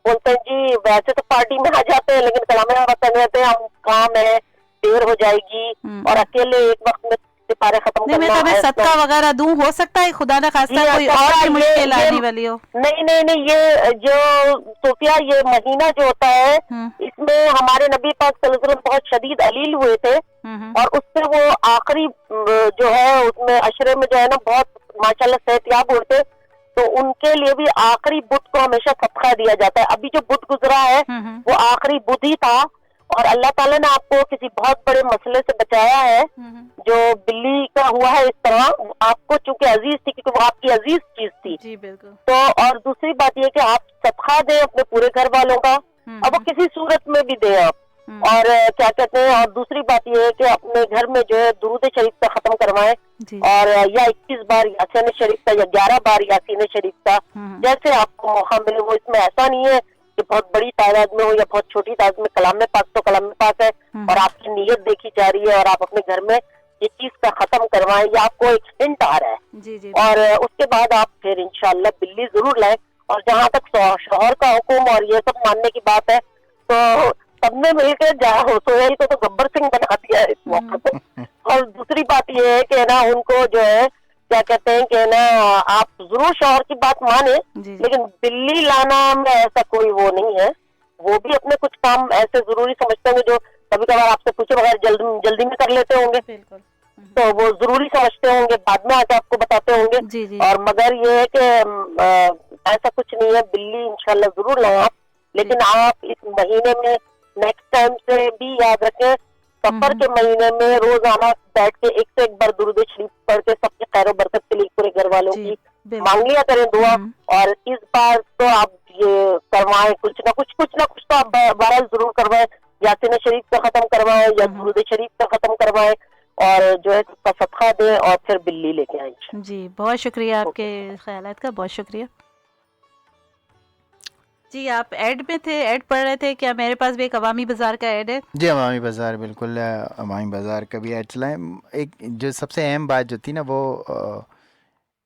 बोलते हैं जी वैसे तो पार्टी में आ जाते हैं, लेकिन कलाम बताने रहते हैं हम काम है, देर हो जाएगी, और अकेले एक वक्त में सिपारे खत्म
नहीं, मैं कभी सदका वगैरह दूं, हो सकता है खुदा ना खास्ता कोई और भी मुश्किल आने वाली हो।
नहीं, ये जो सोफिया ये महीना जो होता है इसमें हमारे नबी पाक सल्लल्लाहु अलैहि वसल्लम बहुत शदीद अलील हुए थे, और उससे वो आखिरी जो है उसमें अशरे में जो है ना बहुत माशाल्लाह सेहतयाब हुए थे। तो उनके लिए भी आखिरी बुध को हमेशा सदका दिया जाता है। अभी जो बुध गुजरा है वो आखिरी बुध ही था, और अल्लाह ताला ने आपको किसी बहुत बड़े मसले से बचाया है जो बिल्ली का हुआ है। इस तरह आपको चूंकि अजीज थी, क्योंकि वो आपकी अजीज चीज थी,
जी बिल्कुल।
तो और दूसरी बात ये कि आप सदका दें अपने पूरे घर वालों का, और वो किसी सूरत में भी दें आप। और क्या कहते हैं, और दूसरी बात ये है कि अपने घर में जो है दुरूद शरीफ का खत्म करवाएं,
जी
और या 21 बार यासीन शरीफ का या 11 बार यासीन शरीफ का, जैसे आपको मौका मिले। वो इसमें ऐसा नहीं है कि बहुत बड़ी तादाद में हो या बहुत छोटी तादाद में। कलाम पाक तो कलाम पाक है, और आपकी नीयत देखी जा रही है, और आप अपने घर में ये चीज का खत्म करवाएं, या आपको एक हिंट आ रहा है।
जी जी
और उसके बाद आप फिर इंशाल्लाह बिल्ली जरूर लाएं। और जहाँ तक शोहर का हुक्म और ये सब मानने की बात है, तो सबने मिलकर जाओ। सोहेल को तो गब्बर सिंह बना दिया है इस मौके पे। और दूसरी बात ये है कि ना उनको जो है क्या कहते हैं कि ना आप जरूर शोहर की बात माने,
जी
लेकिन बिल्ली लाना में ऐसा कोई वो नहीं है। वो भी अपने कुछ काम ऐसे जरूरी समझते होंगे जो कभी कभार आपसे पूछे बगैर जल्दी में कर लेते होंगे,
बिल्कुल।
तो वो जरूरी समझते होंगे, बाद में आके आपको बताते होंगे।
जी जी
और मगर ये है कि ऐसा कुछ नहीं है। बिल्ली इंशाल्लाह जरूर लाएं आप, लेकिन आप इस महीने में नेक्स्ट टाइम से भी याद रखें, सफर के महीने में रोजाना बैठ के एक से एक बार दुरूद शरीफ पढ़ के सबके खैर बरकत के लिए पूरे घर वालों
जी
की
बिल्कुल।
मांग लिया करें दुआ। और इस बार तो आप ये करवाएं, कुछ ना कुछ तो आप बहरहाल जरूर करवाएं। यासीन शरीफ का खत्म करवाएं या दुरूद शरीफ का खत्म करवाएं, और जो है उसका सदका दें, और फिर बिल्ली लेके आए।
जी बहुत शुक्रिया आपके ख्यालात का, बहुत शुक्रिया। जी आप ऐड में थे, ऐड पढ़ रहे थे क्या? मेरे पास भी एक अवामी बाज़ार का ऐड है।
जी अवामी बाज़ार, बिल्कुल अवामी बाज़ार का भी ऐड चला है। एक जो सबसे अहम बात जो थी ना वो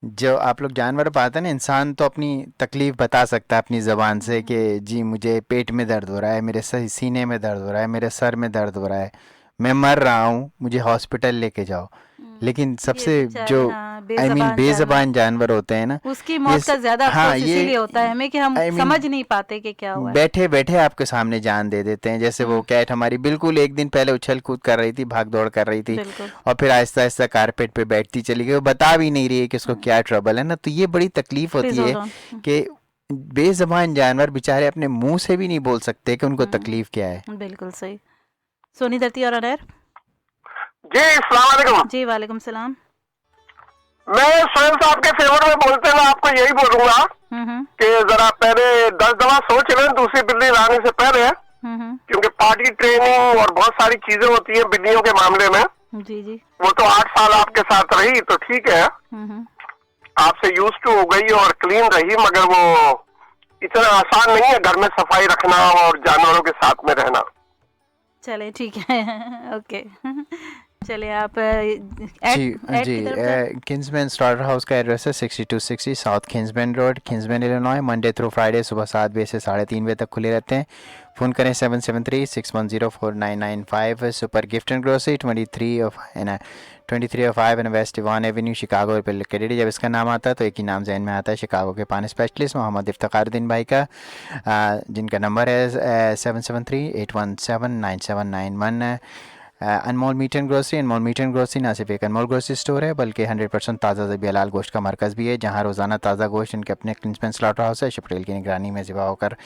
जो आप लोग जानवर पाते हैं ना, इंसान तो अपनी तकलीफ़ बता सकता है अपनी ज़बान से कि जी मुझे पेट में दर्द हो रहा है, मेरे सीने में दर्द हो रहा है, मेरे सर में दर्द हो रहा है, मैं मर रहा हूँ, मुझे हॉस्पिटल लेके जाओ। लेकिन सबसे
ये बेचारे,
जो
हाँ,
बेज़बान जानवर होते हैं ना,
उसकी
ये
मौत का ज्यादा
हाँ
अफसोस इसीलिए होता है हमें कि हम समझ नहीं पाते कि क्या हुआ है।
बैठे बैठे आपके सामने जान दे देते हैं। जैसे वो कैट हमारी बिल्कुल एक दिन पहले उछल कूद कर रही थी, भाग दौड़ कर रही थी,
बिल्कुल।
और फिर आहिस्ता आहिस्ता कारपेट पे बैठती चली गई। वो बता भी नहीं रही है कि उसको क्या ट्रबल है ना। तो ये बड़ी तकलीफ होती है कि बेज़बान जानवर बेचारे अपने मुंह से भी नहीं बोल सकते कि उनको तकलीफ क्या है।
बिल्कुल सही। सोनी धरती और अनैर
जी अस्सलाम वालेकुम।
जी वालेकुम सलाम।
मैं सोहेल साहब के फेवर में बोलते हुए आपको यही बोलूंगा कि जरा पहले 10 दफा सोच लें दूसरी बिल्ली लाने से पहले, क्योंकि पार्टी ट्रेनिंग और बहुत सारी चीजें होती हैं बिल्लियों के मामले में।
जी जी
वो तो 8 साल आपके साथ रही तो ठीक है, आपसे यूज टू हो गई और क्लीन रही, मगर वो इतना आसान नहीं है घर में सफाई रखना और जानवरों के साथ में रहना।
चले ठीक है ओके चलिए आप
जी किंग्समैन स्टार्टर हाउस का एड्रेस है 6260 south Kingsman road, Kingsman Illinois. Monday through Friday सुबह 7 बजे से 3:30 बजे तक खुले रहते हैं। फ़ोन करें 773-610-4995। Super gift and grocery 2305 and west Devon avenue Chicago पे लोकेटेड। जब इसका नाम आता है तो एक ही नाम जहन में आता है, शिकागो के पान स्पेशलिस्ट मोहम्मद इफ्तिखारुद्दीन भाई का, जिनका नंबर है 773-817-9791। अनमोल मीट एंड ग्रोसरी ना सिर्फ एक अनमोल ग्रोसरी स्टोर है बल्कि 100% ताज़ा ज़बी हलाल गोश्त का मरकज़ भी है, जहां रोज़ाना ताज़ा गोश्त इनके अपने किंग्समैन स्लॉटर हाउस है शपरेल की निगरानी में ज़िबा होकर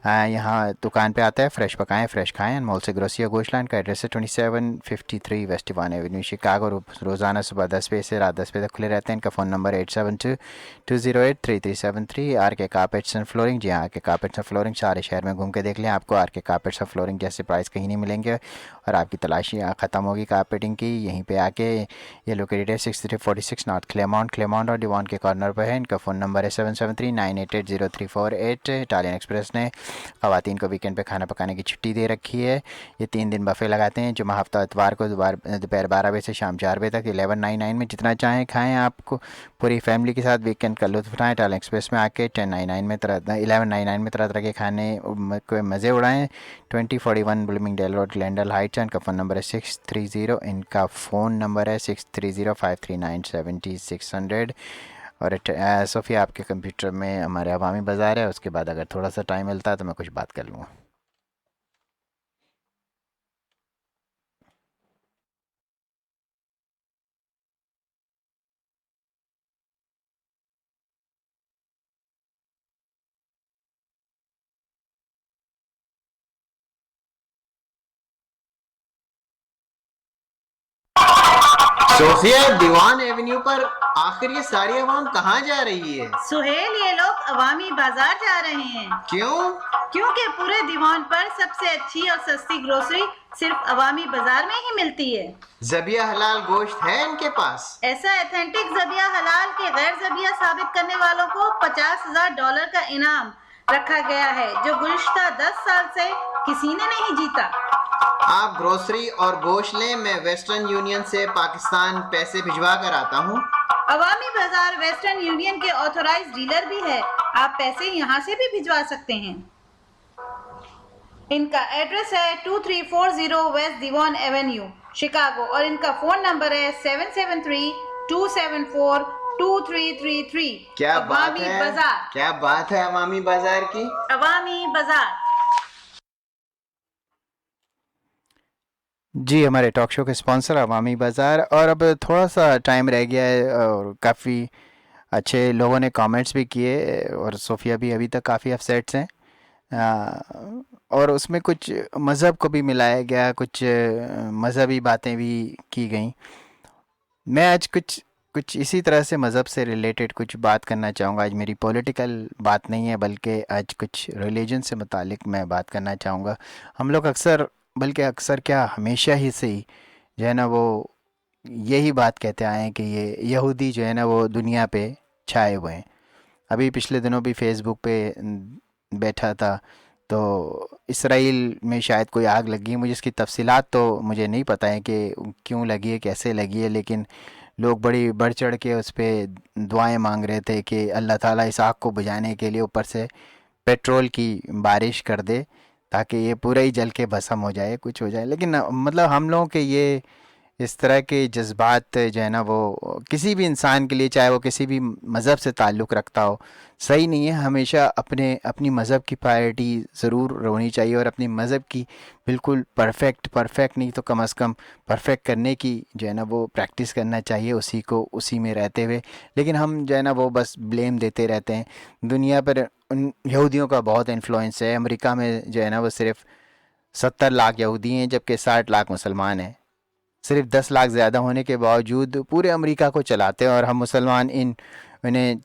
यहाँ दुकान पे आता है। फ्रेश पकाएं फ्रेश खाएं। अनमोल से ग्रोसरी या गोश्त लाइन का एड्रेस है 2753 वेस्ट इवान एवेन्यू शिकागो। रोज़ाना सुबह 10 बजे से रात 10 बजे तक खुले रहते हैं। इनका फ़ोन नंबर 8722083373। आर के कारपेट्स एंड फ्लोरिंग। जी हाँ, आर के कारपेट्स एंड फ्लोरिंग सारे शहर में घूम के देख लें, आपको आर के कारपेट्स एंड फ्लोरिंग जैसे प्राइस कहीं नहीं मिलेंगे, और आपकी तलाशी ख़त्म होगी कारपेटिंग की। यहीं पे आके ये लोकेटेड है 6346 नॉर्थ क्लेमॉन्ट और डिवान के कॉर्नर पर है। इनका फ़ोन नंबर है 7739880348। इटालियन एक्सप्रेस ने ख़वातीन को वीकेंड पे खाना पकाने की छुट्टी दे रखी है। ये 3 दिन बफ़े लगाते हैं, जुमा हफ्ता इतवार को दोपहर 12 बजे से शाम 4 बजे तक। 1199 में जितना चाहें खाएँ, आपको पूरी फैमिली के साथ वीकेंड का लुत्फ़ उठाएँ। इटालियन एक्सप्रेस में आके 1199 में तरह तरह के खाने को मज़े उड़ाएँ। 2041 ब्लूमिंगडेल रोड ग्लेंडल हाइट्स। इनका फ़ोन नंबर है 630, इनका फ़ोन नंबर है 6305397600। और सोफ़िया आपके कंप्यूटर में हमारे अवामी बाज़ार है, उसके बाद अगर थोड़ा सा टाइम मिलता है तो मैं कुछ बात कर लूँगा। सोफिया, दीवान एवेन्यू पर आखिर ये सारी आवाम कहाँ जा रही है?
सुहेल, ये लोग अवामी बाजार जा रहे हैं।
क्यों?
क्योंकि पूरे दीवान पर सबसे अच्छी और सस्ती ग्रोसरी सिर्फ अवामी बाजार में ही मिलती है।
ज़बिया हलाल गोश्त है इनके पास?
ऐसा एथेंटिक ज़बिया हलाल के गैर ज़बिया साबित करने वालों को $50,000 का इनाम रखा गया है, जो गुज़िश्ता 10 साल से किसी ने नहीं जीता।
आप ग्रोसरी और गोश्त लें, मैं वेस्टर्न यूनियन से पाकिस्तान पैसे भिजवा कर आता हूँ।
अवामी बाजार वेस्टर्न यूनियन के ऑथोराइज्ड डीलर भी है, आप पैसे यहाँ से भी भिजवा सकते हैं। इनका एड्रेस है 2340 वेस्ट दीवान एवेन्यू, शिकागो, और इनका फ़ोन नंबर है 773-274-2333।
क्या बात
अवामी
है,
बाजार,
क्या बात है अवामी बाजार की।
अवामी बाजार।
जी, हमारे टॉक शो के स्पॉन्सर अवामी बाज़ार। और अब थोड़ा सा टाइम रह गया है और काफ़ी अच्छे लोगों ने कमेंट्स भी किए, और सोफिया भी अभी तक काफ़ी अपसेट्स हैं। और उसमें कुछ मज़हब को भी मिलाया गया, कुछ मज़हबी बातें भी की गई। मैं आज कुछ कुछ इसी तरह से मज़हब से रिलेटेड कुछ बात करना चाहूँगा। आज मेरी पॉलिटिकल बात नहीं है, बल्कि आज कुछ रिलीजन से मुतालिक मैं बात करना चाहूँगा। हम लोग अक्सर, बल्कि अक्सर क्या हमेशा ही से ही जो है ना वो यही बात कहते आए हैं कि ये यहूदी जो है ना वो दुनिया पे छाए हुए हैं। अभी पिछले दिनों भी फेसबुक पे बैठा था, तो इसराइल में शायद कोई आग लगी है। मुझे इसकी तफसीलात तो मुझे नहीं पता है कि क्यों लगी है, कैसे लगी है, लेकिन लोग बड़ी बढ़ चढ़ के उस पर दुआएं मांग रहे थे कि अल्लाह ताला इस आग को बुझाने के लिए ऊपर से पेट्रोल की बारिश कर दे, ताकि ये पूरा ही जल के भस्म हो जाए, कुछ हो जाए। लेकिन मतलब हम लोगों के ये इस तरह के जज्बात जो है ना वो किसी भी इंसान के लिए, चाहे वो किसी भी मज़हब से ताल्लुक़ रखता हो, सही नहीं है। हमेशा अपनी मज़हब की प्रायोरिटी ज़रूर होनी चाहिए, और अपनी मज़हब की बिल्कुल परफेक्ट नहीं तो कम अज़ कम परफेक्ट करने की जो है ना वो प्रैक्टिस करना चाहिए, उसी में रहते हुए। लेकिन हम जो है ना वो बस ब्लेम देते रहते हैं। दुनिया पर उन यहूदियों का बहुत इन्फ्लुएंस है। अमेरिका में जो है ना वो सिर्फ 70 लाख यहूदी हैं, जबकि 60 लाख मुसलमान हैं। सिर्फ 10 लाख ज़्यादा होने के बावजूद पूरे अमेरिका को चलाते हैं, और हम मुसलमान इन्हें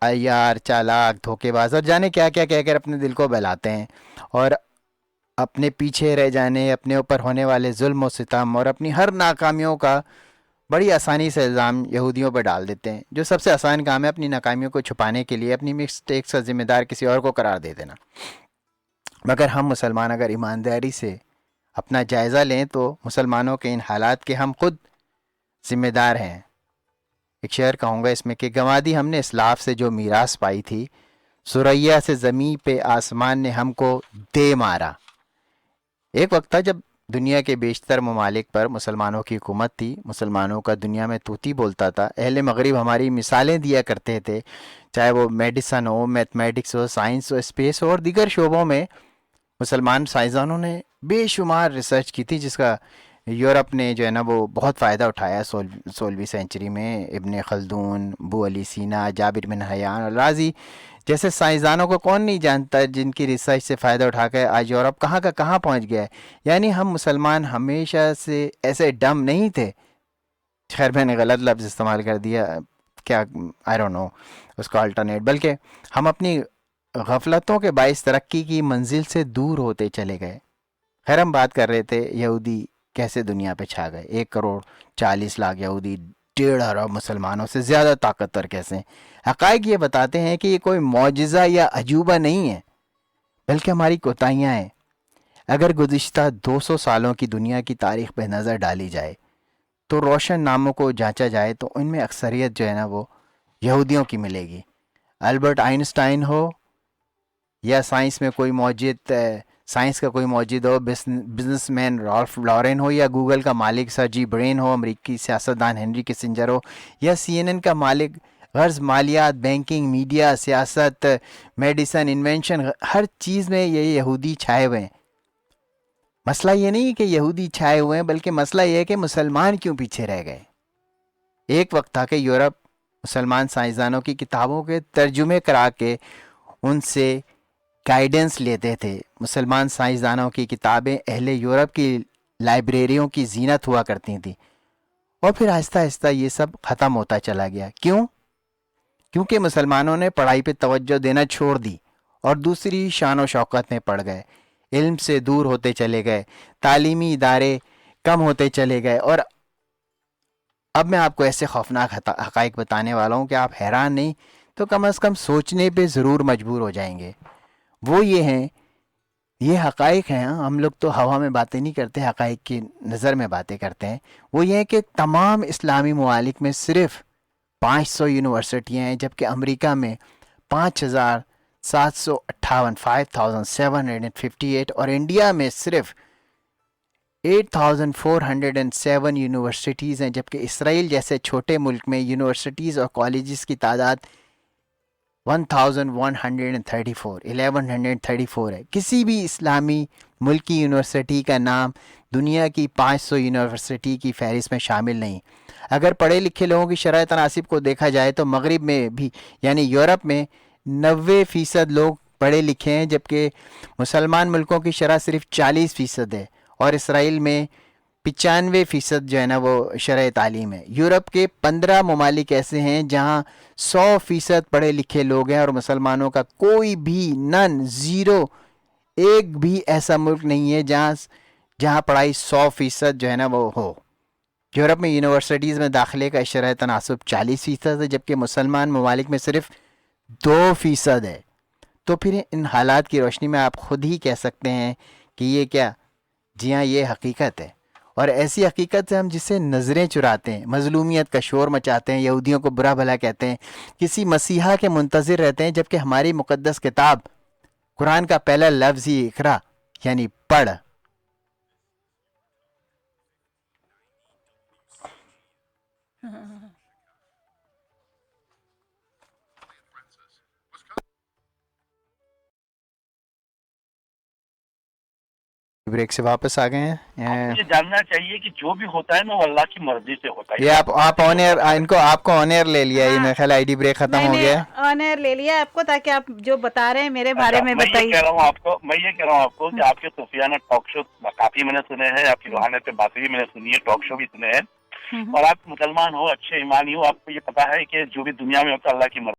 अय्यार, चालाक, धोखेबाज और जाने क्या क्या कहकर अपने दिल को बहलाते हैं, और अपने पीछे रह जाने, अपने ऊपर होने वाले जुल्म और सितम और अपनी हर नाकामियों का बड़ी आसानी से इल्ज़ाम यहूदियों पर डाल देते हैं। जो सबसे आसान काम है अपनी नाकामियों को छुपाने के लिए अपनी मिस्टेक्स का ज़िम्मेदार किसी और को करार दे देना। मगर हम मुसलमान अगर ईमानदारी से अपना जायज़ा लें तो मुसलमानों के इन हालात के हम खुद ज़िम्मेदार हैं। एक शेर कहूँगा इसमें कि गंवादी हमने इस्लाफ से जो मीरास पाई थी, सुरैया से ज़मीं पे आसमान ने हमको दे मारा। एक वक्त था जब दुनिया के बेशतर ममालिक पर मुसलमानों की हुकूमत थी, मुसलमानों का दुनिया में तूती बोलता था। अहले मगरिब हमारी मिसालें दिया करते थे, चाहे वो मेडिसन हो, मैथमेटिक्स हो, साइंस हो, स्पेस हो और दीगर शोबों में मुसलमान साइंसदानों ने बेशुमार रिसर्च की थी, जिसका यूरोप ने जो है ना वो बहुत फ़ायदा उठाया। 16वीं सेंचुरी में इब्ने खल्दून, अबू अली सीना, जाबिर बिन हयान और राजी जैसे साइंसदानों को कौन नहीं जानता, जिनकी रिसर्च से फ़ायदा उठाकर आज यूरोप कहाँ का कहाँ पहुँच गया है। यानी हम मुसलमान हमेशा से ऐसे डम नहीं थे। खैर मैंने गलत लफ्ज़ इस्तेमाल कर दिया, क्या आई डोंट नो उसका अल्टरनेट, बल्कि हम अपनी गफलतों के बाइस तरक्की की मंजिल से दूर होते चले गए। खैर हम बात कर रहे थे यहूदी कैसे दुनिया पे छा गए। 1,40,00,000 यहूदी 1.5 अरब मुसलमानों से ज़्यादा ताकतवर कैसे। हक़ाइक़ ये बताते हैं कि ये कोई मौजिज़ा या अजूबा नहीं है, बल्कि हमारी कोताहियाँ हैं। अगर गुज़िश्ता 200 सालों की दुनिया की तारीख़ पर नज़र डाली जाए तो रोशन नामों को जांचा जाए तो उनमें अक्सरियत जो है ना वो यहूदियों की मिलेगी। अल्बर्ट आइंस्टाइन हो या साइंस में कोई मौजिद, साइंस का कोई मौजिद हो, बिजनेसमैन रॉल्फ लॉरेन हो, या गूगल का मालिक सर्जी ब्रेन हो, अमेरिकी सियासतदान हेनरी किसिंजर हो, या CNN का मालिक, गर्ज मालियात, बैंकिंग, मीडिया, सियासत, मेडिसन, इन्वेंशन, हर चीज़ में ये यहूदी छाए हुए हैं। मसला ये नहीं कि यहूदी छाए हुए हैं, बल्कि मसला ये है कि मुसलमान क्यों पीछे रह गए। एक वक्त था कि यूरोप मुसलमान साइंसदानों की किताबों के तर्जुमे करा के उनसे गाइडेंस लेते थे। मुसलमान साइंसदानों की किताबें अहले यूरोप की लाइब्रेरियों की जीनत हुआ करती थी। और फिर आहिस्ता आहिस्ता ये सब ख़त्म होता चला गया। क्यों? क्योंकि मुसलमानों ने पढ़ाई पे तवज्जो देना छोड़ दी और दूसरी शान व शौकत में पड़ गए, इल्म से दूर होते चले गए, तालीमी इदारे कम होते चले गए। और अब मैं आपको ऐसे खौफनाक हक़ाइक़ बताने वाला हूँ कि आप हैरान नहीं तो कम अज़ कम सोचने पे ज़रूर मजबूर हो जाएंगे। वो ये हैं, ये हक़ाइक़ हैं। हम लोग तो हवा में बातें नहीं करते, हक़ाइक़ की नज़र में बातें करते हैं। वो ये है कि तमाम इस्लामी ममालिक में सिर्फ़ 500 यूनिवर्सिटियाँ हैं, जबकि अमेरिका में 5,758 5,758 और इंडिया में सिर्फ 8,407 यूनिवर्सिटीज़ हैं, जबकि इसराइल जैसे छोटे मुल्क में यूनिवर्सिटीज़ और कॉलेजेस की तादाद 1134 है। किसी भी इस्लामी मुल्क की यूनिवर्सिटी का नाम दुनिया की 500 यूनिवर्सिटी की फहरिस्त में शामिल नहीं। अगर पढ़े लिखे लोगों की शरह तनासिब को देखा जाए तो मगरिब में भी यानी यूरोप में 90% लोग पढ़े लिखे हैं, जबकि मुसलमान मुल्कों की शरह सिर्फ 40% है और इसराइल में 95% जो है ना वो शरह तालीम है। यूरोप के 15 ममालिक ऐसे हैं जहाँ 100% पढ़े लिखे लोग हैं और मुसलमानों का कोई भी ज़ीरो एक भी ऐसा मुल्क नहीं है जहाँ पढ़ाई 100% जो है ना वो हो। यूरोप में यूनिवर्सिटीज़ में दाखिले का शरह तनासुब 40% है, जबकि मुसलमान ममालिक में सिर्फ 2% है। तो फिर इन हालात की रोशनी में आप ख़ुद ही कह सकते हैं कि ये क्या, जी हाँ ये हकीकत है। और ऐसी हकीकत है हम जिससे नज़रें चुराते हैं, मजलूमियत का शोर मचाते हैं, यहूदियों को बुरा भला कहते हैं, किसी मसीहा के मुंतज़िर रहते हैं, जबकि हमारी मुक़द्दस किताब कुरान का पहला लफ्ज़ ही इक़रा यानी पढ़। ब्रेक से वापस आ गए हैं।
ये जानना चाहिए कि जो भी होता है ना वो अल्लाह की मर्जी से होता है।
ये आप ऑन एयर, इनको आपको ऑन एयर ले लिया। ये
हाँ।
मेरे ख्याल आईडी ब्रेक खत्म हो गया।
ऑन एयर ले लिया आपको, ताकि आप जो बता रहे हैं मेरे बारे में
मैं ये
बताइए।
कह रहा हूँ आपको कि आपके सूफियाना टॉक शो काफी मैंने सुने हैं, आपकी रूहानियत पे बातें भी मैंने सुनी है, टॉक शो भी सुने हैं, और आप मुसलमान हो, अच्छे ईमानी हो, आपको ये पता है कि जो भी दुनिया में होता है अल्लाह की मर्जी